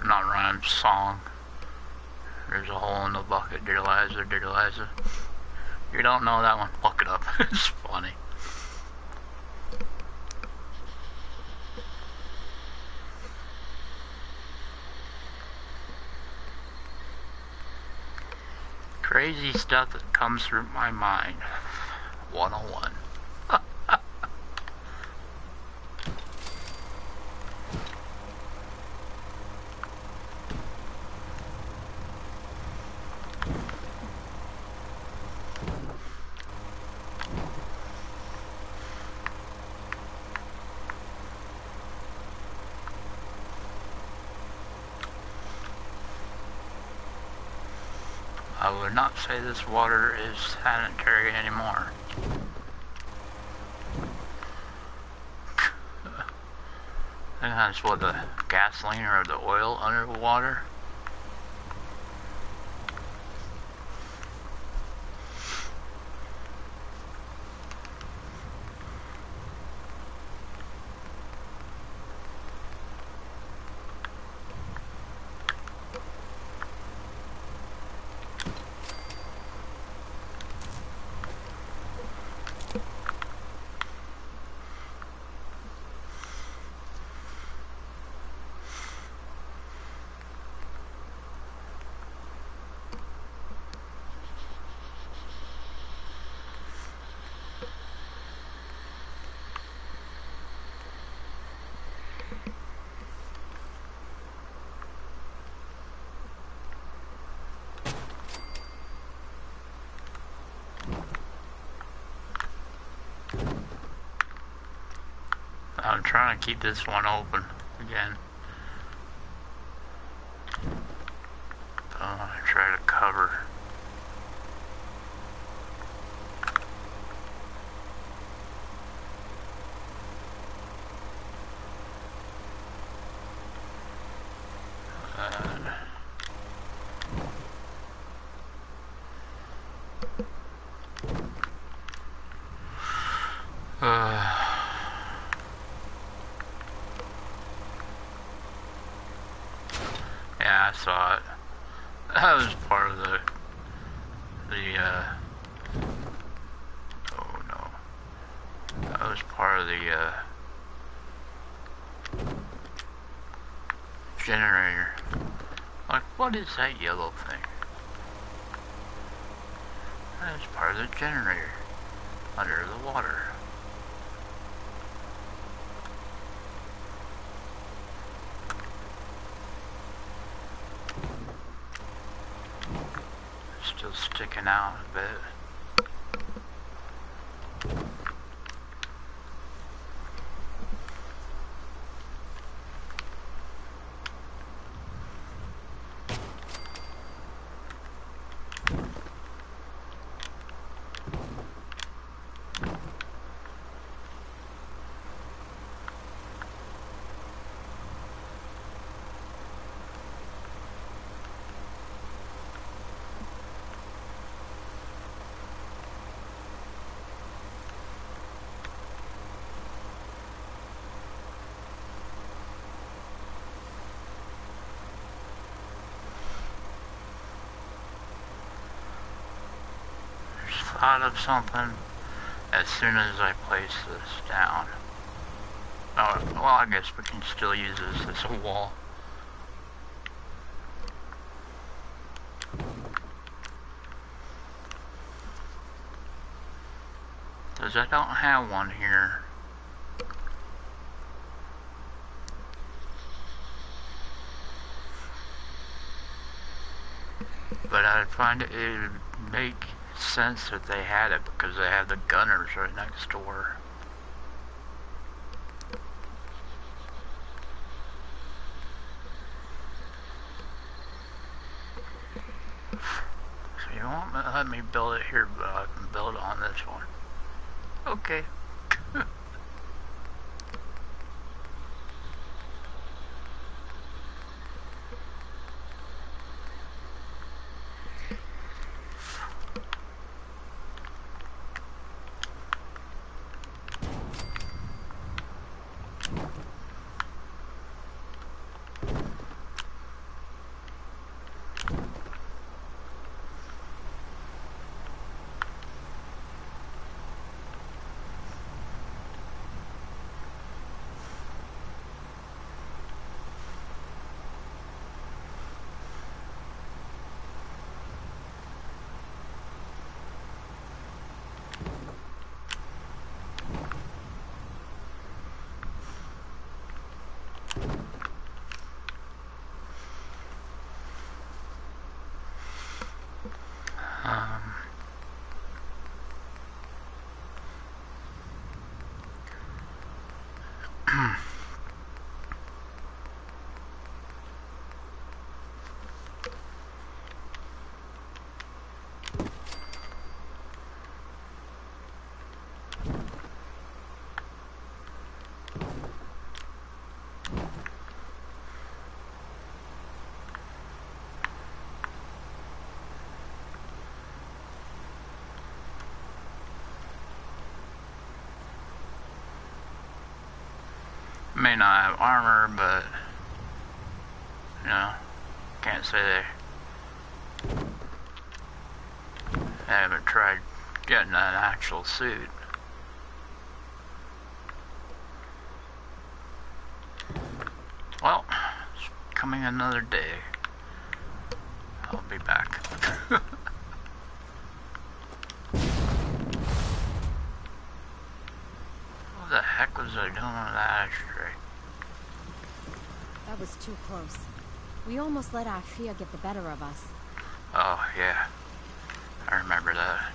Not rhyme, song. There's a hole in the bucket, dear Liza, dear Liza. You don't know that one? Look it up. It's funny. Crazy stuff that comes through my mind. 101. I would not say this water is sanitary anymore. I think that's what, the gasoline or the oil under the water. I'm trying to keep this one open again. I'm gonna try to cover. Yeah, I saw it. That was part of the oh no. That was part of the generator. Like, what is that yellow thing? That is part of the generator under the water. Still sticking out a bit. Thought of something as soon as I place this down. Oh, well, I guess we can still use this as a wall. Because I don't have one here. But I find it would make sense that they had it because they have the gunners right next door. So you won't let me build it here, but I can build it on this one. Okay. May not have armor, but you know, can't say I haven't tried getting an actual suit. Well, it's coming another day. I'll be back. What the heck was I doing with that ashtray? That was too close. We almost let our fear get the better of us. Oh, yeah. I remember that.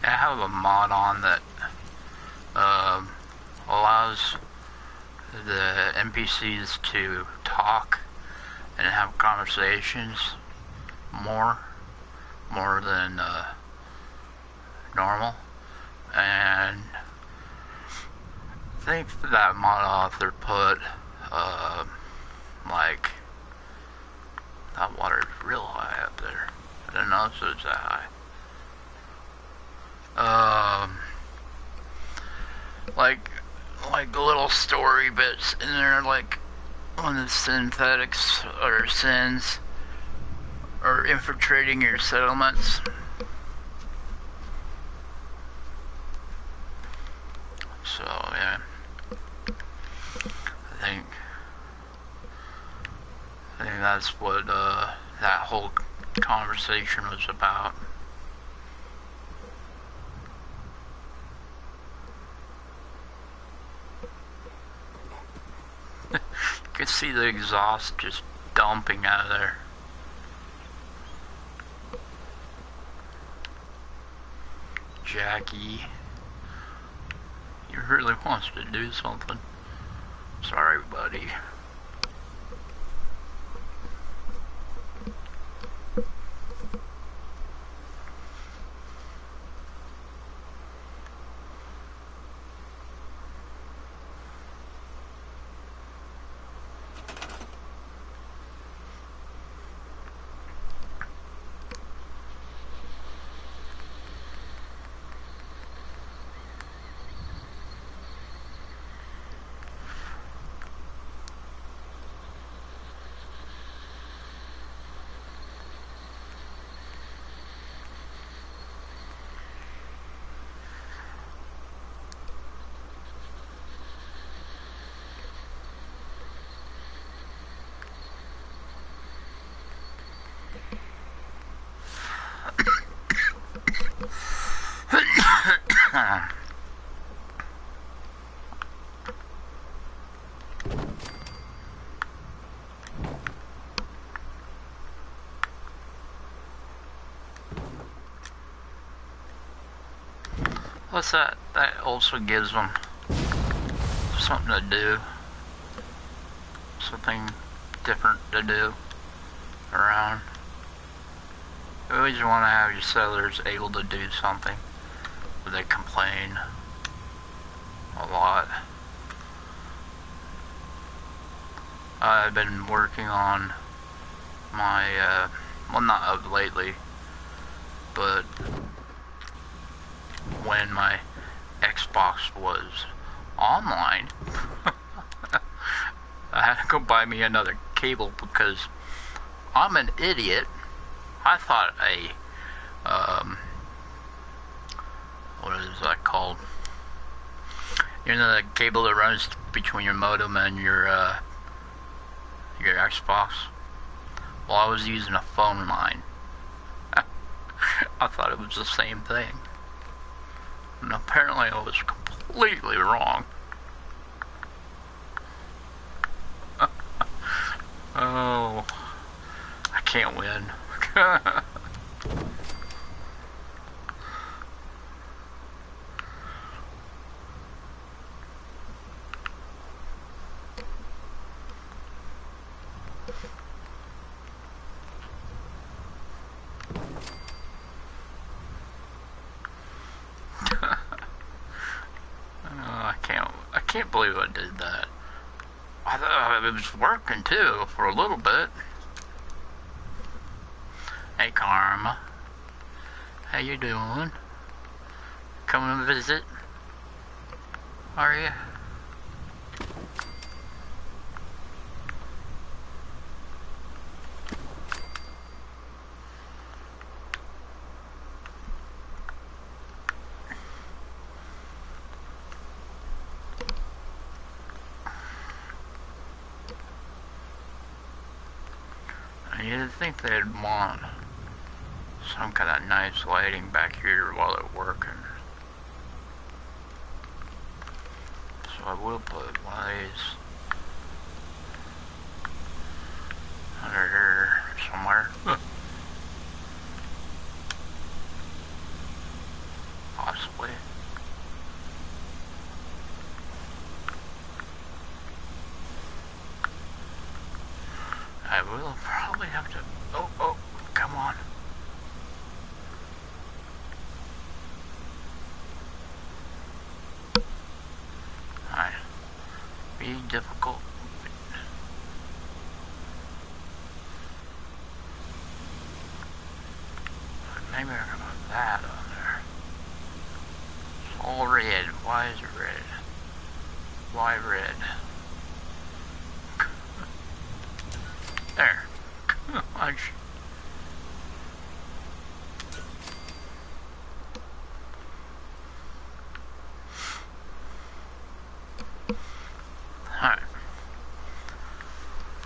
I have a mod on that allows the NPCs to talk and have conversations more than normal. And I think that mod author put, like, that water's real high up there. I didn't know it was that high. Like little story bits in there, like on the synthetics or sins or infiltrating your settlements. So yeah, I think that's what that whole conversation was about. You can see the exhaust just dumping out of there. Jackie, he really wants to do something. Sorry, buddy. What's that? That also gives them something to do. Something different to do around. You always want to have your settlers able to do something. But they complain a lot. I've been working on my, well, not of lately, but when my Xbox was online, I had to go buy me another cable because I'm an idiot. I thought what is that called? You know, the cable that runs between your modem and your Xbox? Well, I was using a phone line. I thought it was the same thing. And apparently I was completely wrong. Oh, I can't win. I can't believe I did that. I thought it was working too for a little bit. Hey Karma, how you doing? Coming to visit? Are you? You'd think they'd want some kind of nice lighting back here while they're working. So I will put one of these under here somewhere. Possibly. I will probably have to... Oh, come on. difficult. Maybe I can put that on there. It's all red. Why is it red? Why red? There. Alright.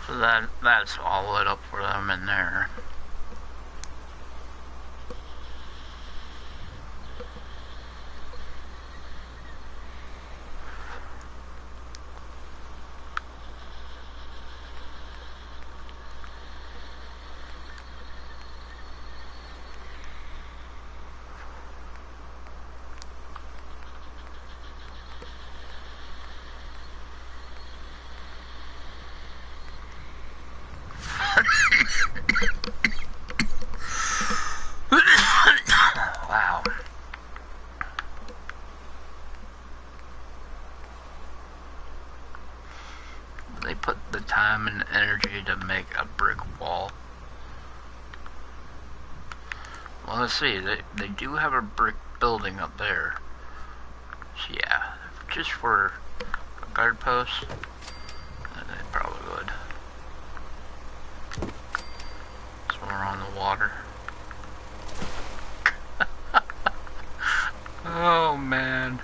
So that's all lit up for them in there. Wow. They put the time and energy to make a brick wall. Well, let's see. They do have a brick building up there. So yeah, just for a guard post, they probably would. So we're on the water. Oh man.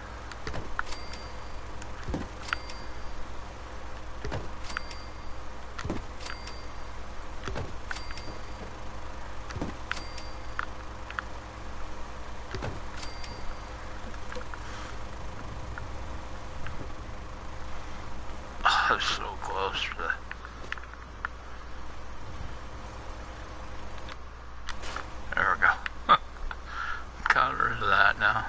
Oh, so close to the... There we go. Got rid of that now.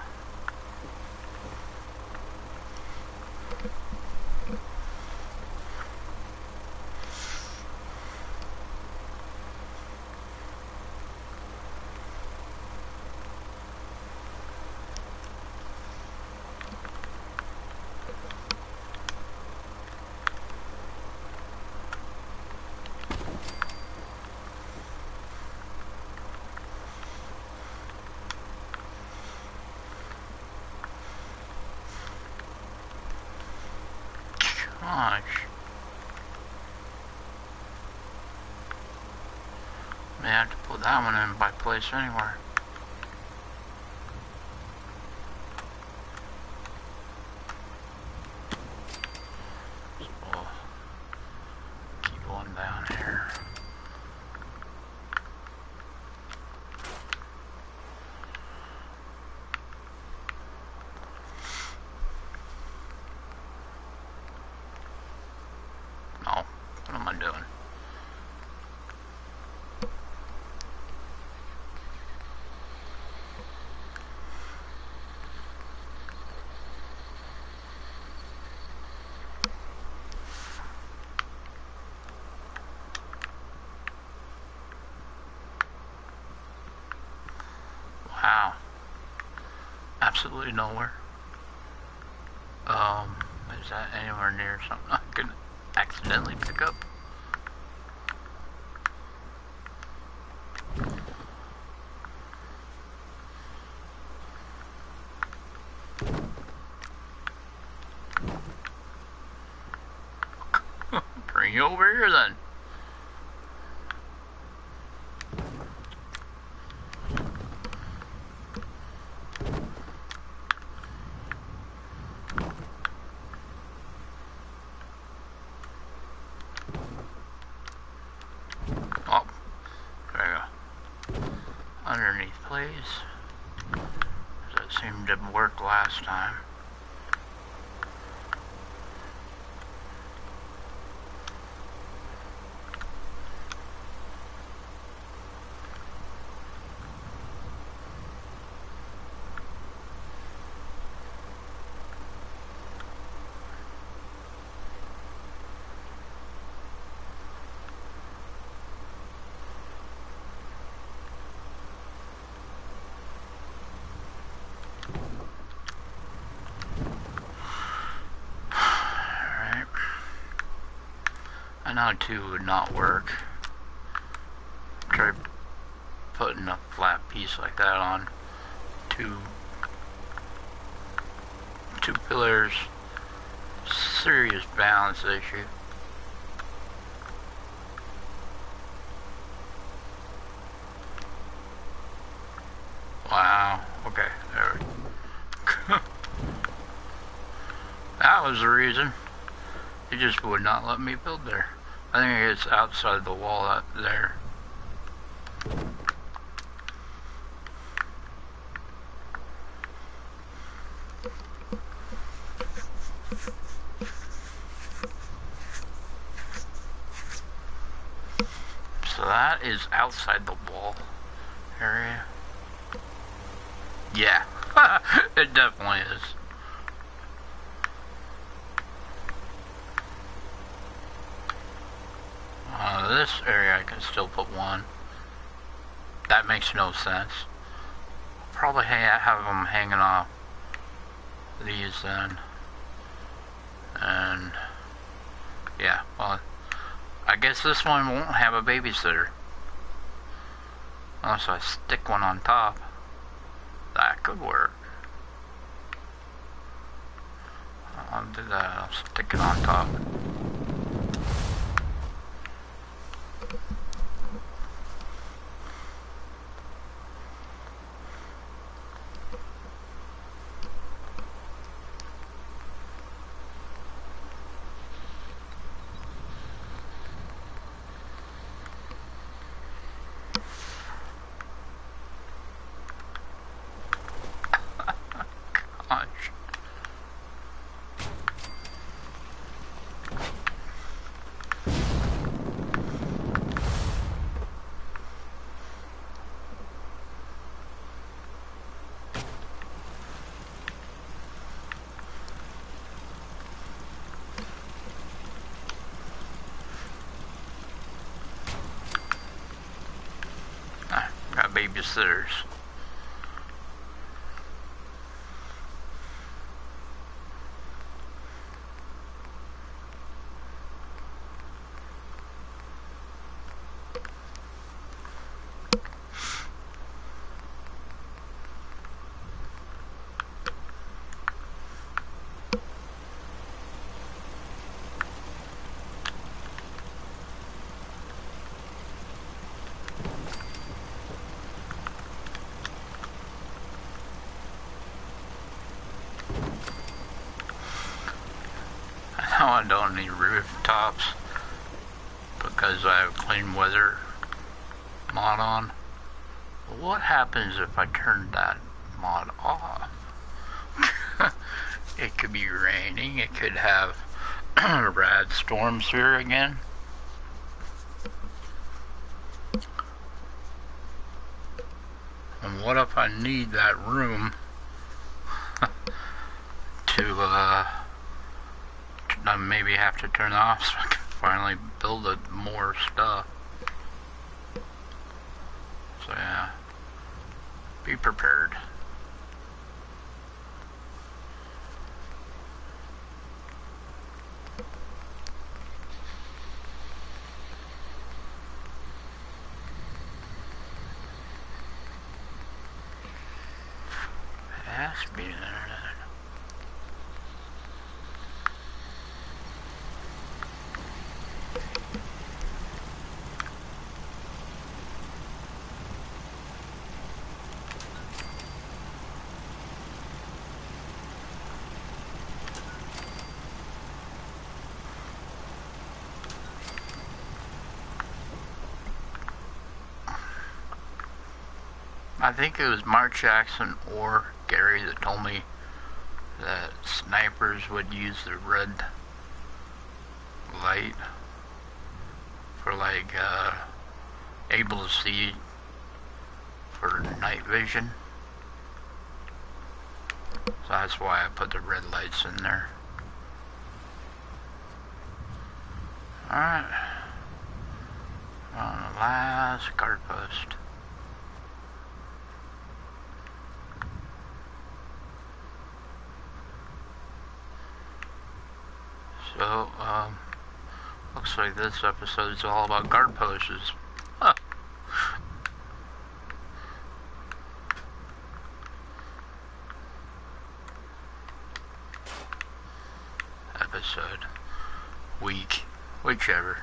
Gosh. May have to put that one in by place anywhere. So we'll keep one down here. No, what am I doing? Wow. Absolutely nowhere. Is that anywhere near something I could accidentally pick up? Bring you over here then. Oh, there we go. Underneath, please. That seemed to work last time. I know 2 would not work. Try putting a flat piece like that on two pillars. Serious balance issue. Wow. Okay. There. That was the reason. It just would not let me build there. I think it's outside the wall there. So that is outside the wall area. Yeah, it definitely is. This area I can still put 1. That makes no sense. Probably have them hanging off these then. And yeah, well, I guess this one won't have a babysitter. Unless I stick one on top. That could work. I'll do that. I'll stick it on top. Got babysitters. Now I don't need rooftops because I have clean weather mod on. But what happens if I turn that mod off? It could be raining, it could have rad storms here again. And what if I need that room to I maybe have to turn it off so I can finally build more stuff. So yeah, be prepared. It has to be the internet. I think it was Mark Jackson or Gary that told me that snipers would use the red light for like able to see for night vision. So that's why I put the red lights in there. Alright. On the last guard post. So, looks looks like this episode's all about guard posts. Huh. Episode. Week. Whichever.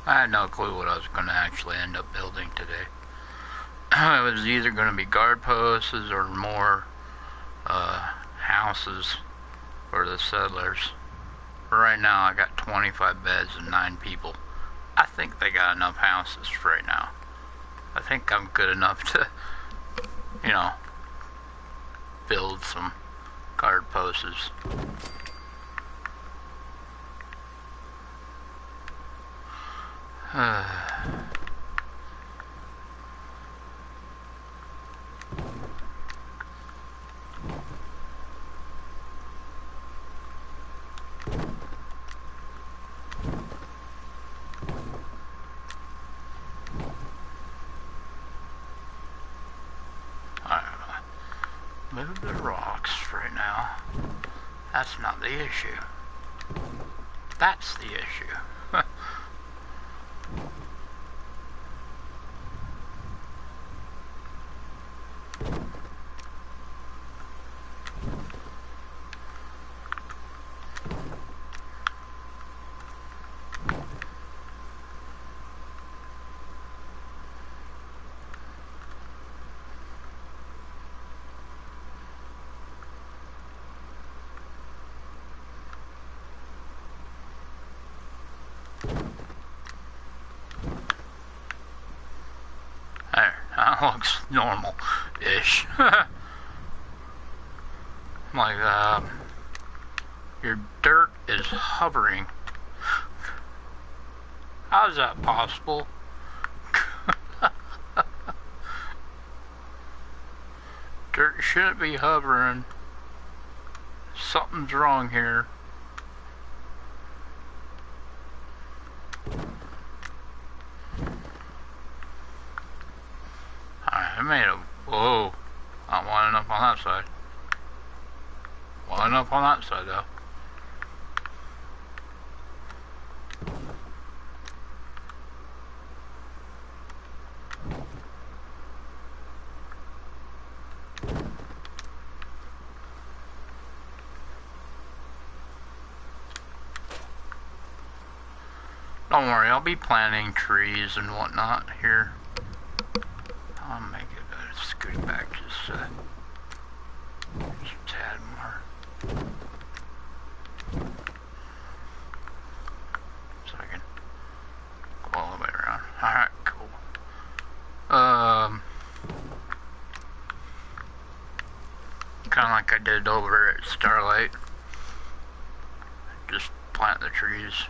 I had no clue what I was going to actually end up building today. It was either going to be guard posts or more houses for the settlers. But right now I got 25 beds and 9 people. I think they got enough houses for right now. I think I'm good enough to, you know, build some guard posts. Move the rocks right now. That's not the issue. That's the issue. There, that looks normal-ish. Like, your dirt is hovering. How is that possible? Dirt shouldn't be hovering. Something's wrong here. I made a... Whoa. Not one enough on that side. One enough on that side, though. Don't worry, I'll be planting trees and whatnot here. I'll make it scoot back just a tad more. So I can go all the way around. Alright, cool. Kinda like I did over at Starlight. Just plant the trees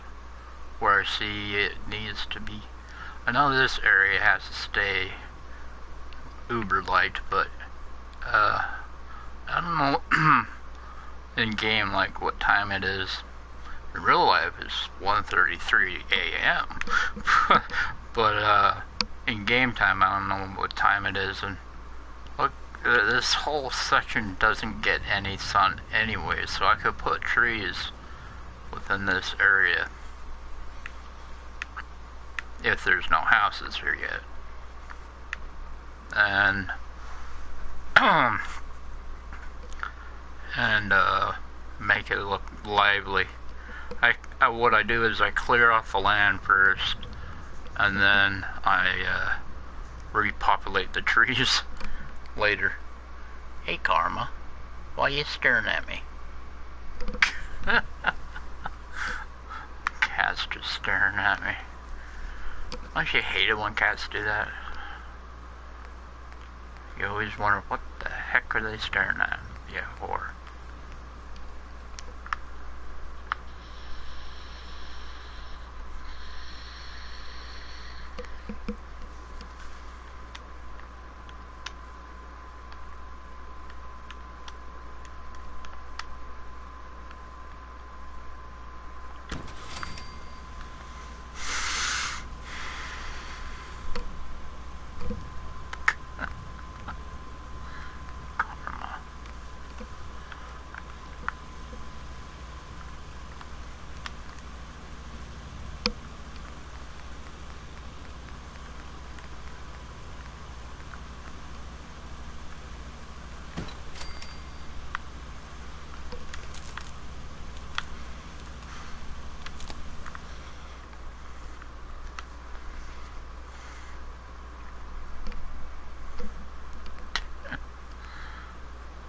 where I see it needs to be. I know this area has to stay uber light, but I don't know in game like what time it is. In real life it's 1:33 a.m. But in game time I don't know what time it is. And look, this whole section doesn't get any sun anyway, so I could put trees within this area if there's no houses here yet. And make it look lively. What I do is I clear off the land first, and then I repopulate the trees later. Hey Karma, why you staring at me? Cat's just staring at me. Don't you hate it when cats do that? You always wonder, what the heck are they staring at? Yeah, or...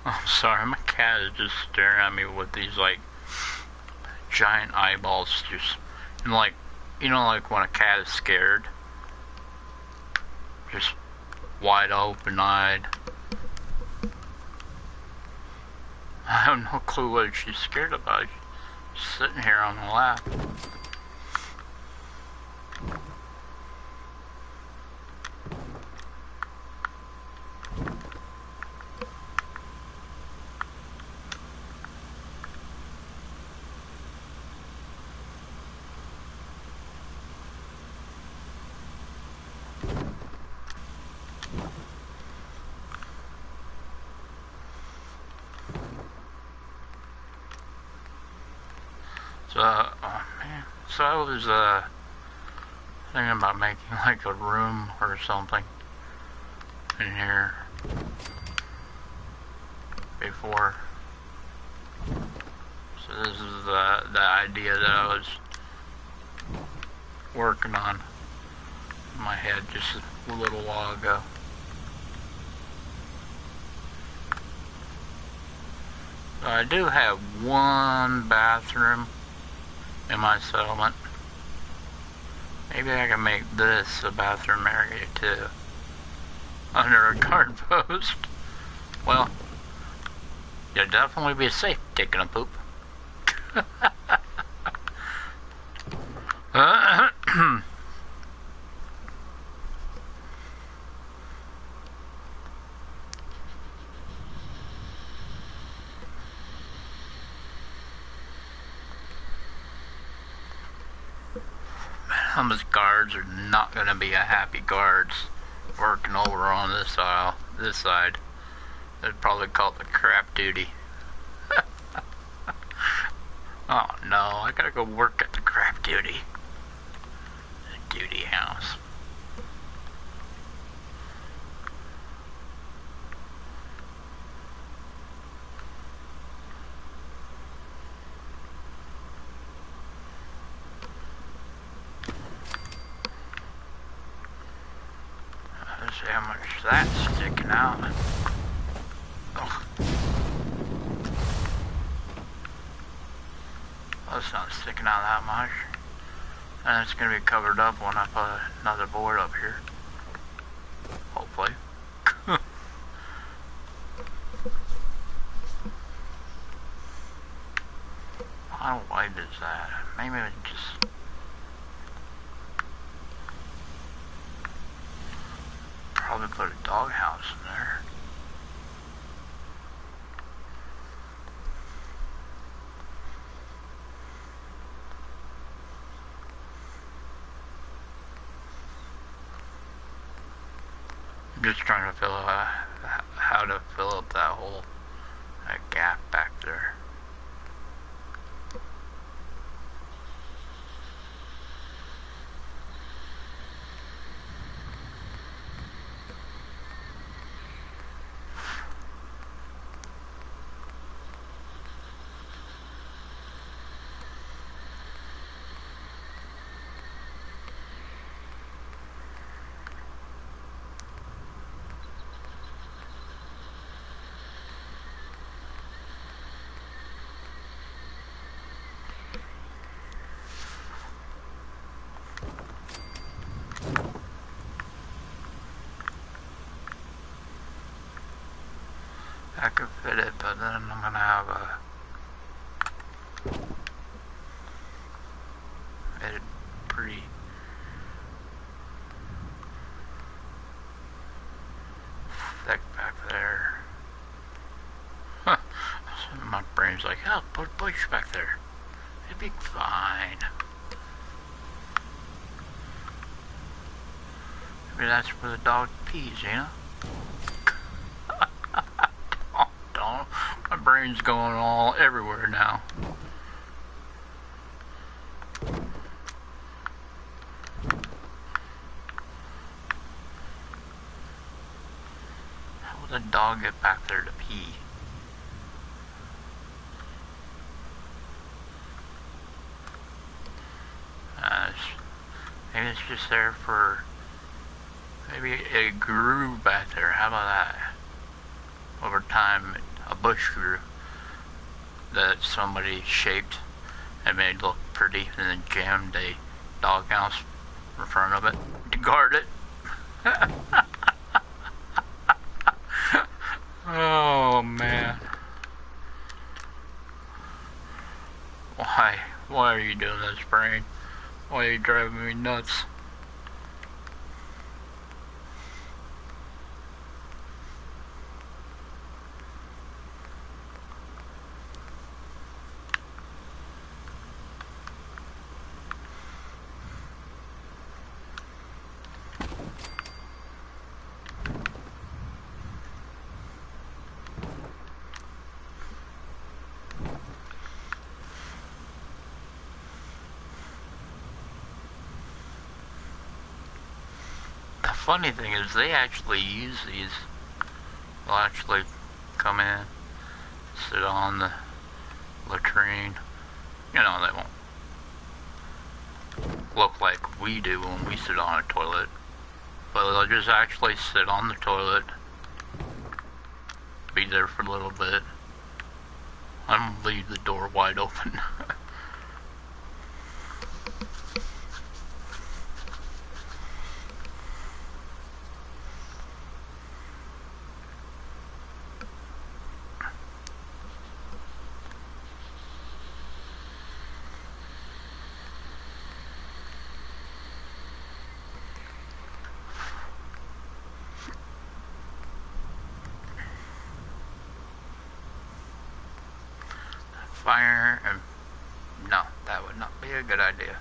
I'm sorry, my cat is just staring at me with these like giant eyeballs, just and like, you know, like when a cat is scared, just wide open eyed. I have no clue what she's scared about. She's sitting here on the lap. So, oh man. So I was thinking about making like a room or something in here before. So this is the idea that I was working on in my head just a little while ago. So I do have one bathroom in my settlement. Maybe I can make this a bathroom area too, under a guard post. Well, you'll definitely be safe taking a poop. Those guards are not going to be a happy guards working over on this side. They'd probably call it the crap duty. Oh no, I gotta go work at the crap duty. The duty house. Let's see how much that's sticking out. Ugh. Well, it's not sticking out that much. And it's going to be covered up when I put another board up here. Hopefully. How wide is that? Maybe it just... Probably put a doghouse in there. I'm just trying to fill out how to fill up that hole, that gap back there. I could fit it, but then I'm gonna have it pretty thick back there. Huh. So my brain's like, oh, put a bush back there. It'd be fine. Maybe that's where the dog pees, you know? My brain's going all everywhere now. How would the dog get back there to pee? Maybe it's just there for... Maybe it grew back there. How about that? Over time, a bush grew that somebody shaped and made look pretty, and then jammed a doghouse in front of it to guard it. Oh man. Why are you doing this, brain? Why are you driving me nuts? The funny thing is they actually use these. They'll actually come in, sit on the latrine. You know, they won't look like we do when we sit on a toilet, but they'll just actually sit on the toilet, be there for a little bit, and leave the door wide open. Fire and no, that would not be a good idea.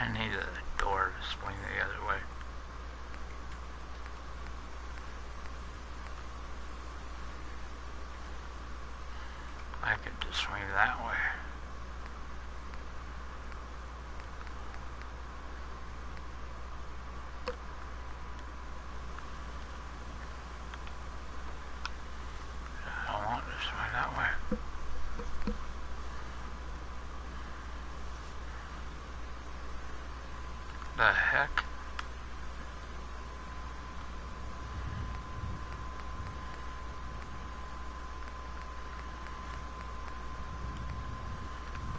I need a door to swing the other way. I could just swing that way. I don't want to swing that way. The heck?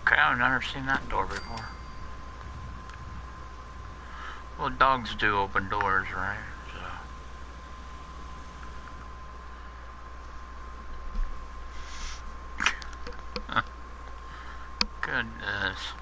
Okay, I've never seen that door before. Well, dogs do open doors, right? So. Goodness.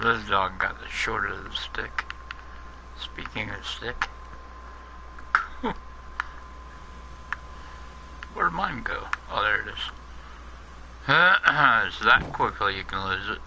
This dog got the short of the stick. Speaking of stick. Where'd mine go? Oh, there it is. It's that quickly you can lose it.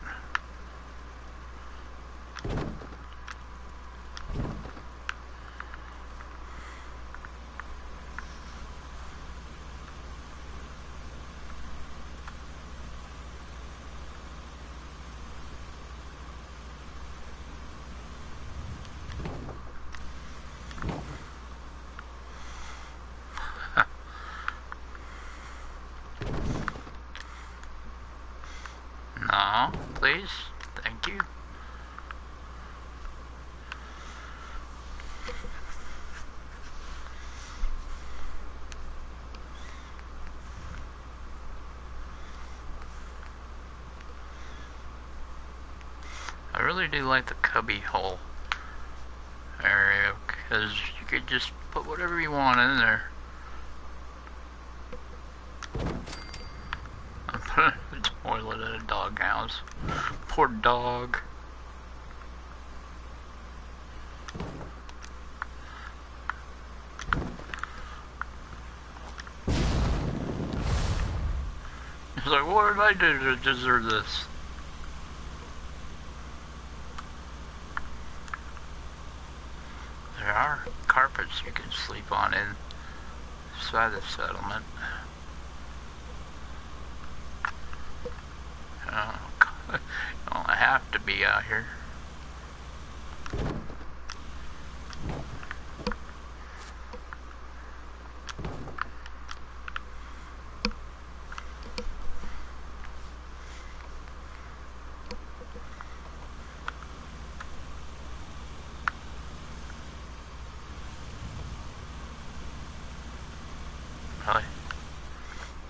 No, please. Thank you. really do like the cubby hole area because you could just put whatever you want in there. I put a toilet in a doghouse. Poor dog. He's like, what did I do to deserve this? There are carpets you can sleep on inside the settlement. You don't have to be out here. Really?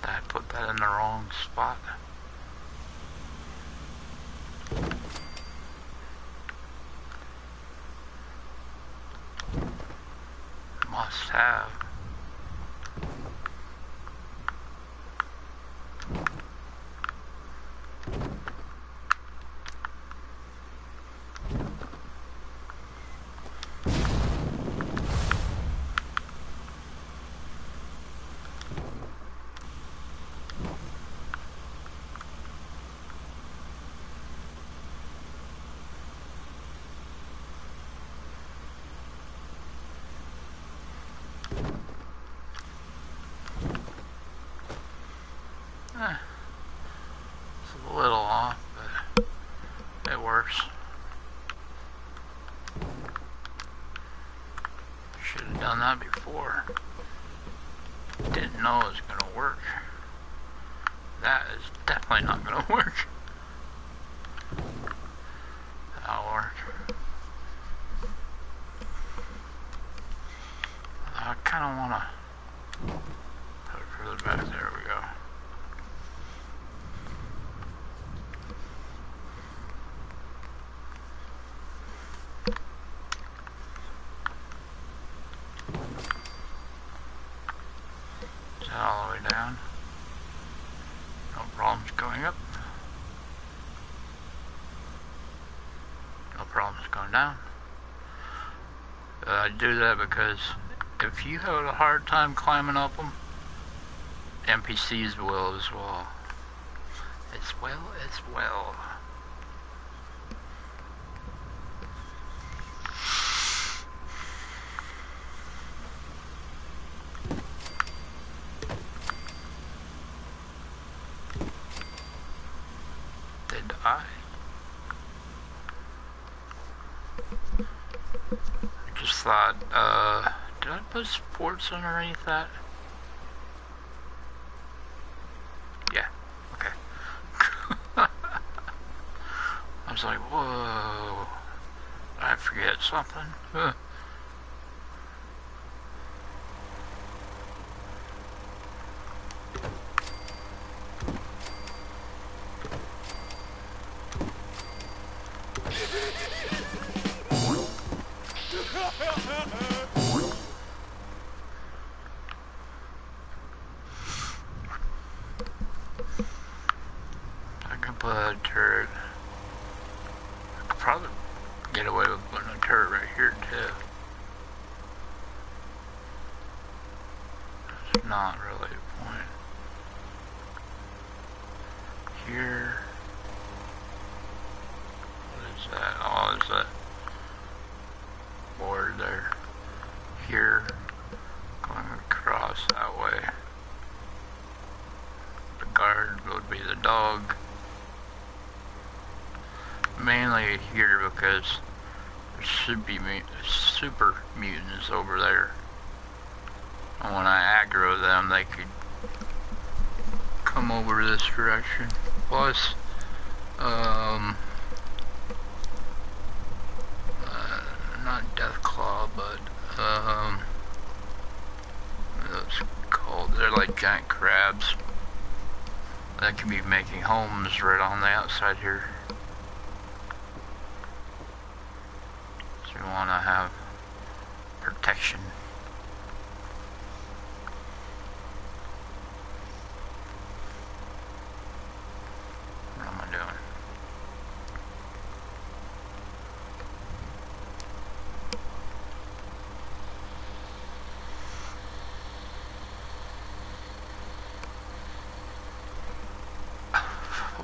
Did I put that in the wrong spot? Must have. It's a little off, but it works. Should have done that before. Didn't know it was gonna work. That is definitely not gonna work. That'll work. I kinda wanna put it further back. There we go. Is that all the way down? No problems going up. No problems going down. I do that because if you have a hard time climbing up them, NPCs will as well. As well. Did I? I just thought, did I put sports underneath that? Yeah, okay. I was like, whoa, did I forget something? I can put a turret. I could probably get away with putting a turret right here too. It's not really a point. Here. What is that? Oh, is that board there? Here. Going across that way. The guard would be the dog. Mainly here because there should be super mutants over there. And when I aggro them, they could come over this direction. Plus, not Deathclaw, but, what's it called? They're like giant crabs that can be making homes right on the outside here. So we want to have protection. What am I doing?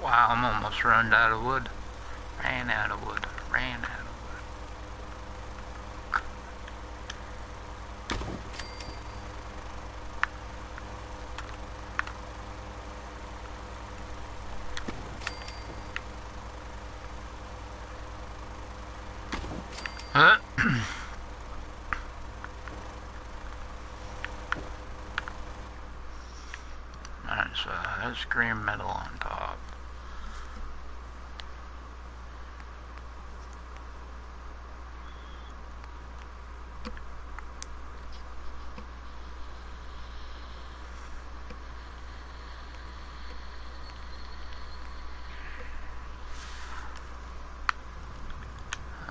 Wow, I'm almost run out of wood. Ran out of wood. Ran out of wood. That's green metal on top.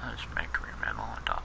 Let's make green metal on top.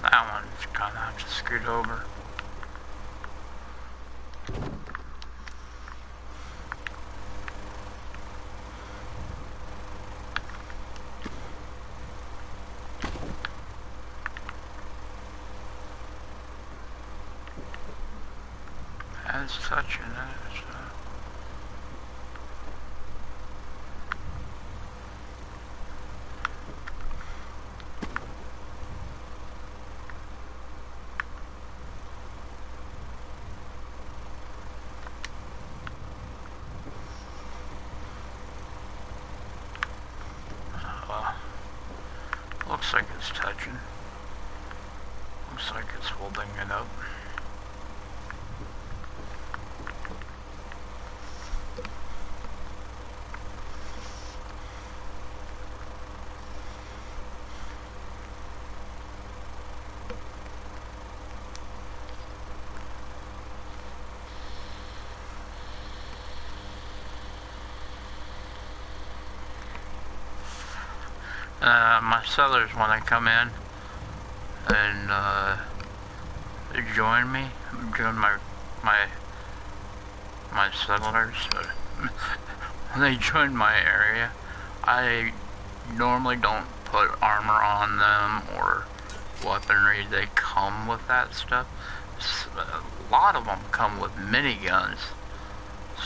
That one's kind of just screwed over. That's touching it. So. Looks like it's touching. Looks like it's holding it up. My sellers, when they come in and they join me, join my settlers, when they join my area, I normally don't put armor on them or weaponry. They come with that stuff. A lot of them come with miniguns,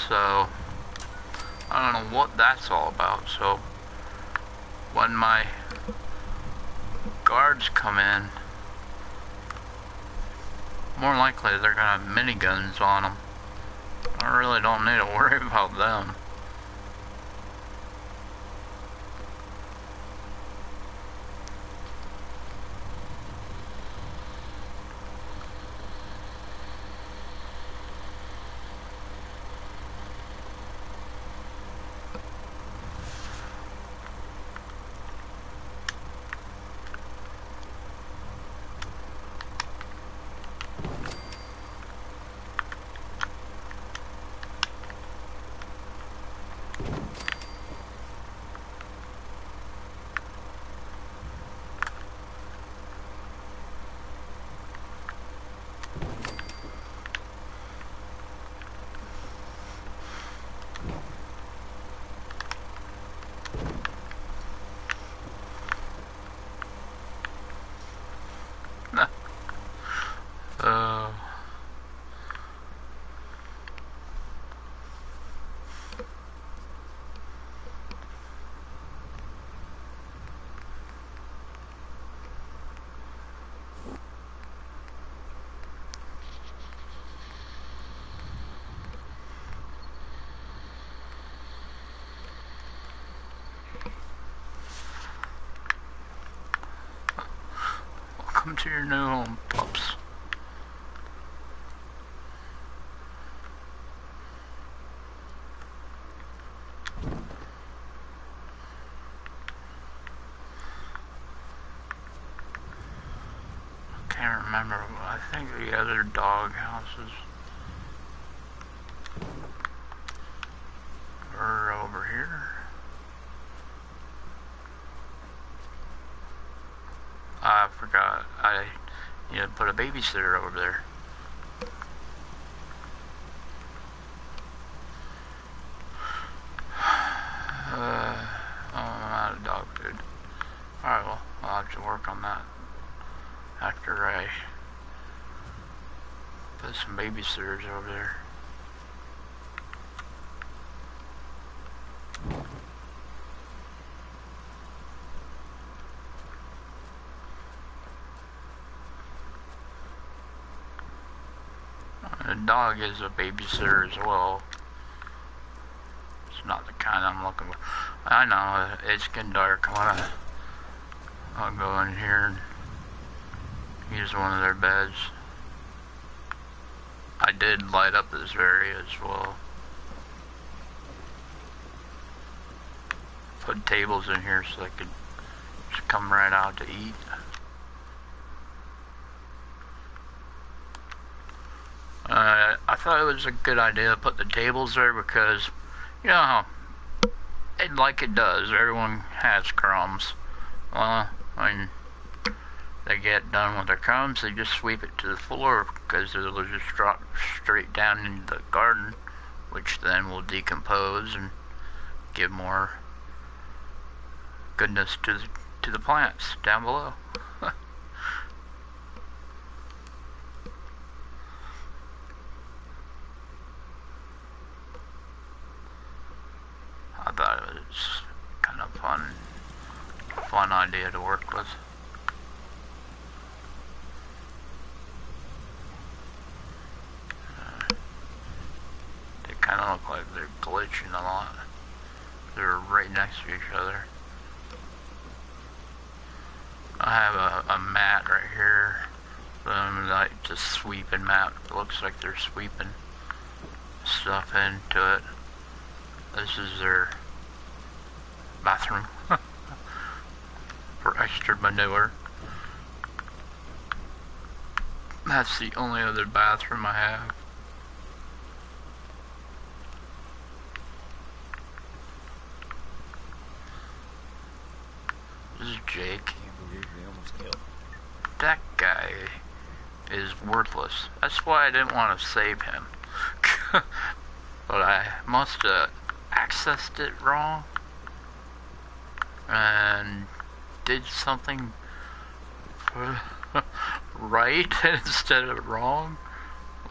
so I don't know what that's all about. So when my guards come in, more likely they're gonna have miniguns on them. I really don't need to worry about them. Welcome to your new home, pups. Can't remember. I think the other dog houses are over here. I forgot. I need to put a babysitter over there. I'm out of dog food. Alright, well, I'll have to work on that after I put some babysitters over there. The dog is a babysitter as well. It's not the kind I'm looking for. I know, it's getting dark. I'll go in here and use one of their beds. I did light up this area as well. Put tables in here so they could just come right out to eat. I thought it was a good idea to put the tables there because, you know, like it does, everyone has crumbs. Well, when they get done with their crumbs, they just sweep it to the floor because it'll just drop straight down into the garden, which then will decompose and give more goodness to the plants down below. I thought it was kind of fun idea to work with. They kind of look like they're glitching a lot. They're right next to each other. I have a mat right here. Like just sweeping mat. It looks like they're sweeping stuff into it. This is their bathroom for extra manure. That's the only other bathroom I have. This is Jake. Can't believe we almost killed. That guy is worthless. That's why I didn't want to save him. But I must have accessed it wrong and did something right instead of wrong,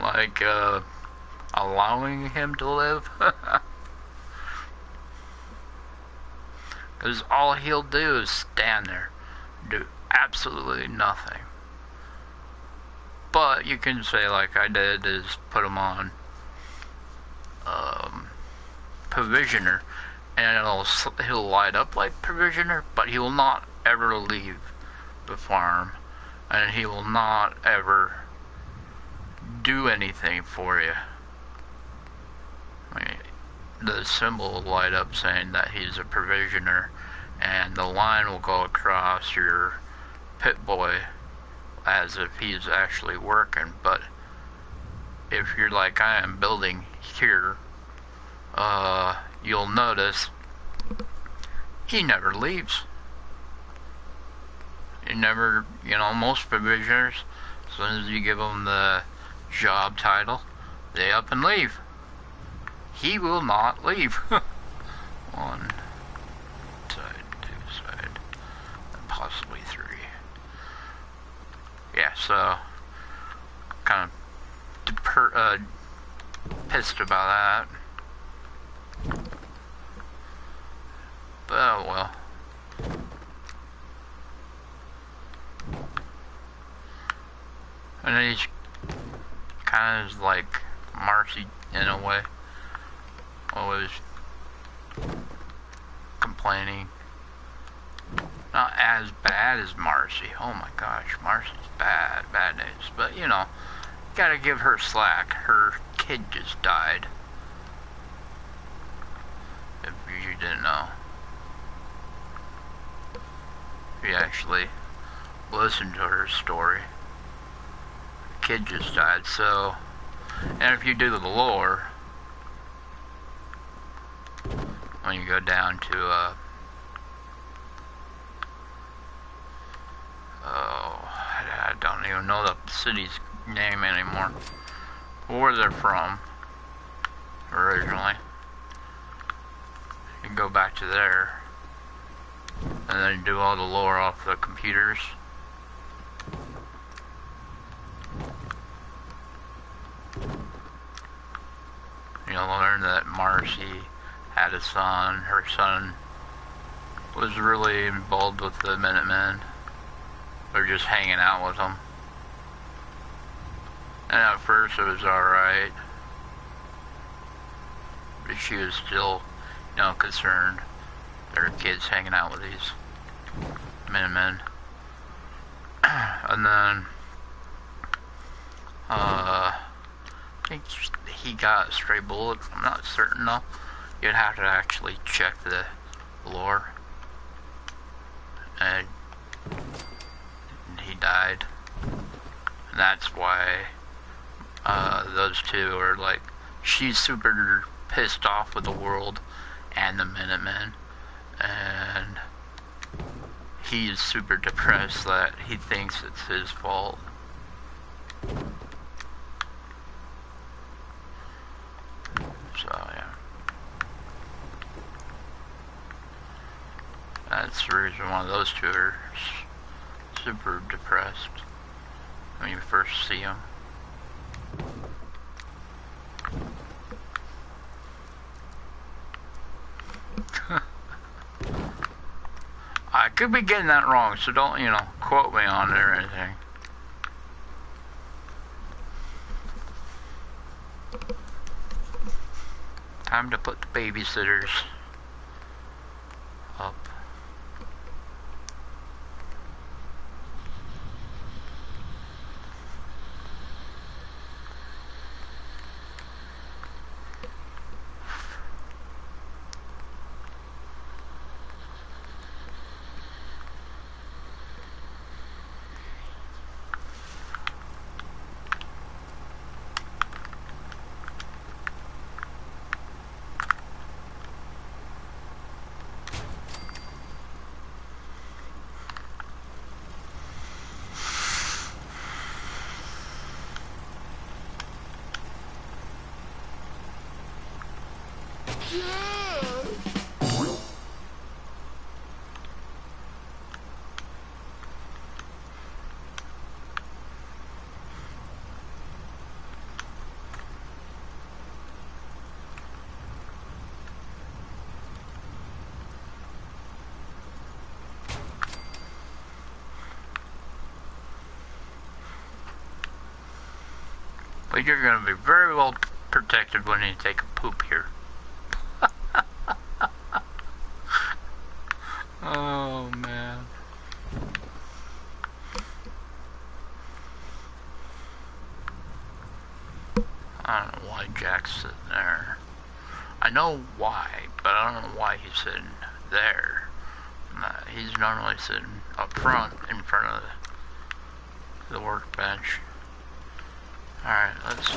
like allowing him to live. Because all he'll do is stand there, do absolutely nothing. But you can say, like I did, is put him on provisioner, and he'll light up like provisioner, but he will not ever leave the farm, and he will not ever do anything for you. I mean, the symbol will light up saying that he's a provisioner, and the line will go across your pit boy as if he's actually working. But if you're like I am building here, you'll notice he never leaves. He never, most provisioners, as soon as you give them the job title, they up and leave. He will not leave. One side, two side, and possibly three. Yeah, so kind of pissed about that. But oh well. And then he's kind of like Marcy in a way. Always complaining. Not as bad as Marcy. Oh my gosh, Marcy's bad, bad news. But you know, gotta give her slack. Her kid just died. If you didn't know. If you actually listened to her story. The kid just died, so... And if you do the lore, when you go down to, I don't even know the city's name anymore. Where they're from, originally. You can go back to there, and then do all the lore off the computers. You'll learn that Marcy had a son. Her son was really involved with the Minutemen. They're just hanging out with them. And at first it was alright. But she was still, you know, concerned that her kid's hanging out with these Minutemen. And then, I think he got a stray bullet. I'm not certain though. You'd have to actually check the lore. And he died. And that's why those two are like, she's super pissed off with the world and the Minutemen. And he's super depressed that he thinks it's his fault. So, yeah. That's the reason why those two are super depressed when you first see them. I could be getting that wrong, so don't, you know, quote me on it or anything. Time to put the babysitters up. But you're going to be very well protected when you take a poop here. Oh, man. I don't know why Jack's sitting there. I know why, but I don't know why he's sitting there. He's normally sitting up front, in front of the workbench. Alright, let's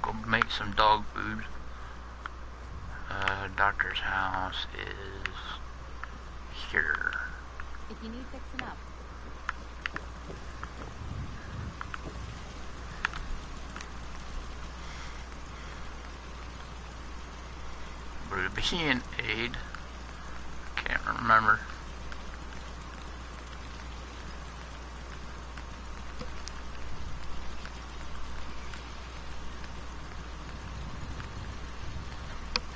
go make some dog food. Doctor's house is here. If you need fixing up. Would it be an aid? Can't remember.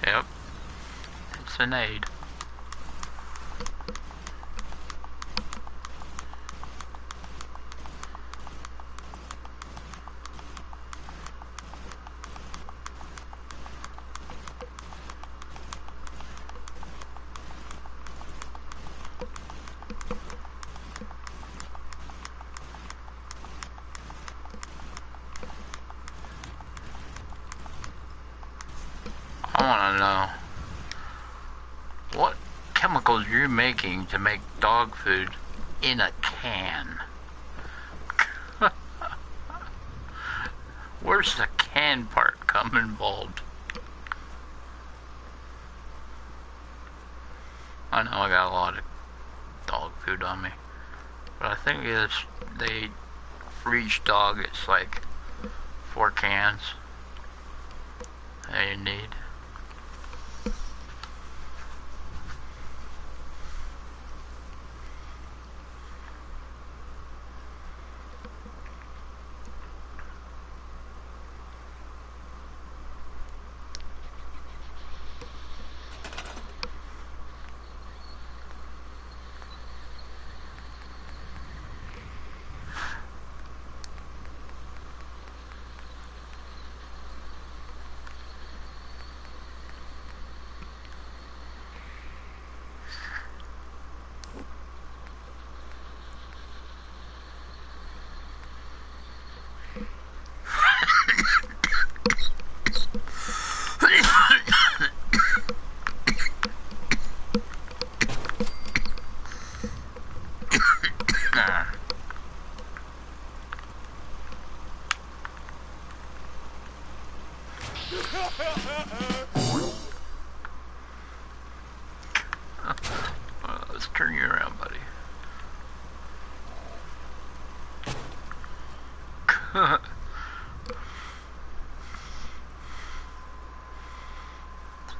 Yep, it's an aid. want to know what chemicals you're making to make dog food in a can. Where's the can part come involved? I know I got a lot of dog food on me, but I think for each dog it's like 4 cans that you need. Let's turn you around, buddy.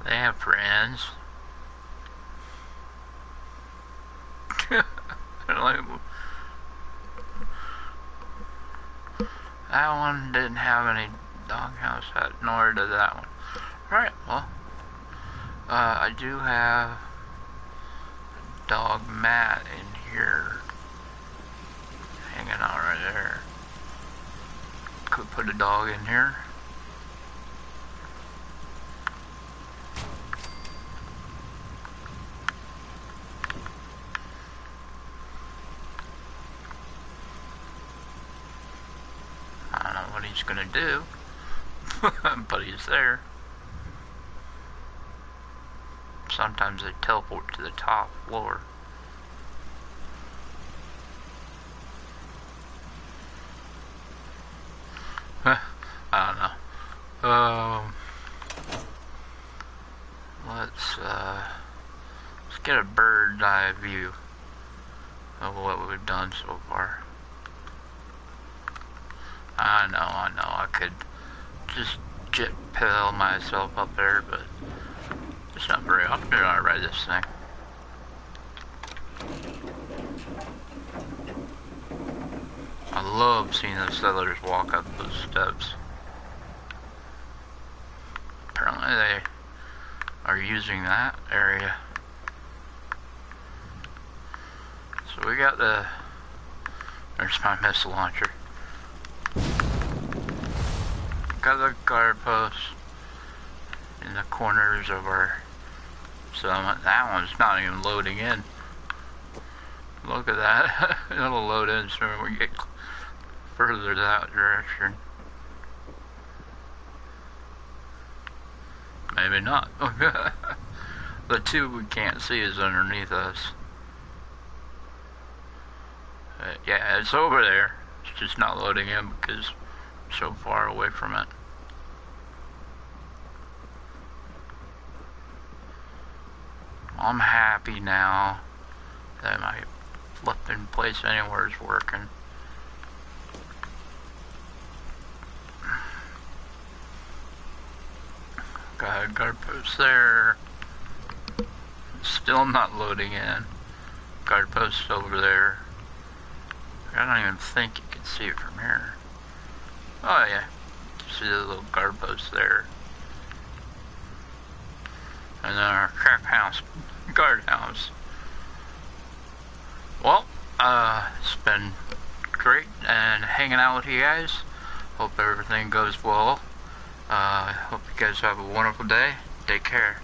They have friends. That one didn't have any doghouse hat, nor did that one. Alright, well, I do have a dog mat in here, hanging out right there. Could put a dog in here. I don't know what he's gonna do, but he's there. Sometimes they teleport to the top floor. I don't know. Let's get a bird's eye view of what we've done so far. I know, I could just jet pill myself up there, but it's not very often I ride this thing. I love seeing the settlers walk up those steps. Apparently they are using that area. So we got there's my missile launcher. Got the guard posts in the corners of our settlement. That one's not even loading in. Look at that. It'll load in soon when we get further that direction. Maybe not. The tube we can't see is underneath us. Yeah, it's over there. It's just not loading in because it's so far away from it. I'm happy now that my flipping place anywhere is working. Got a guard post there. Still not loading in. Guard post over there. I don't even think you can see it from here. Oh yeah, you see the little guard post there. And then our crap house, guard house. Well, it's been great and hanging out with you guys. Hope everything goes well. Hope you guys have a wonderful day. Take care.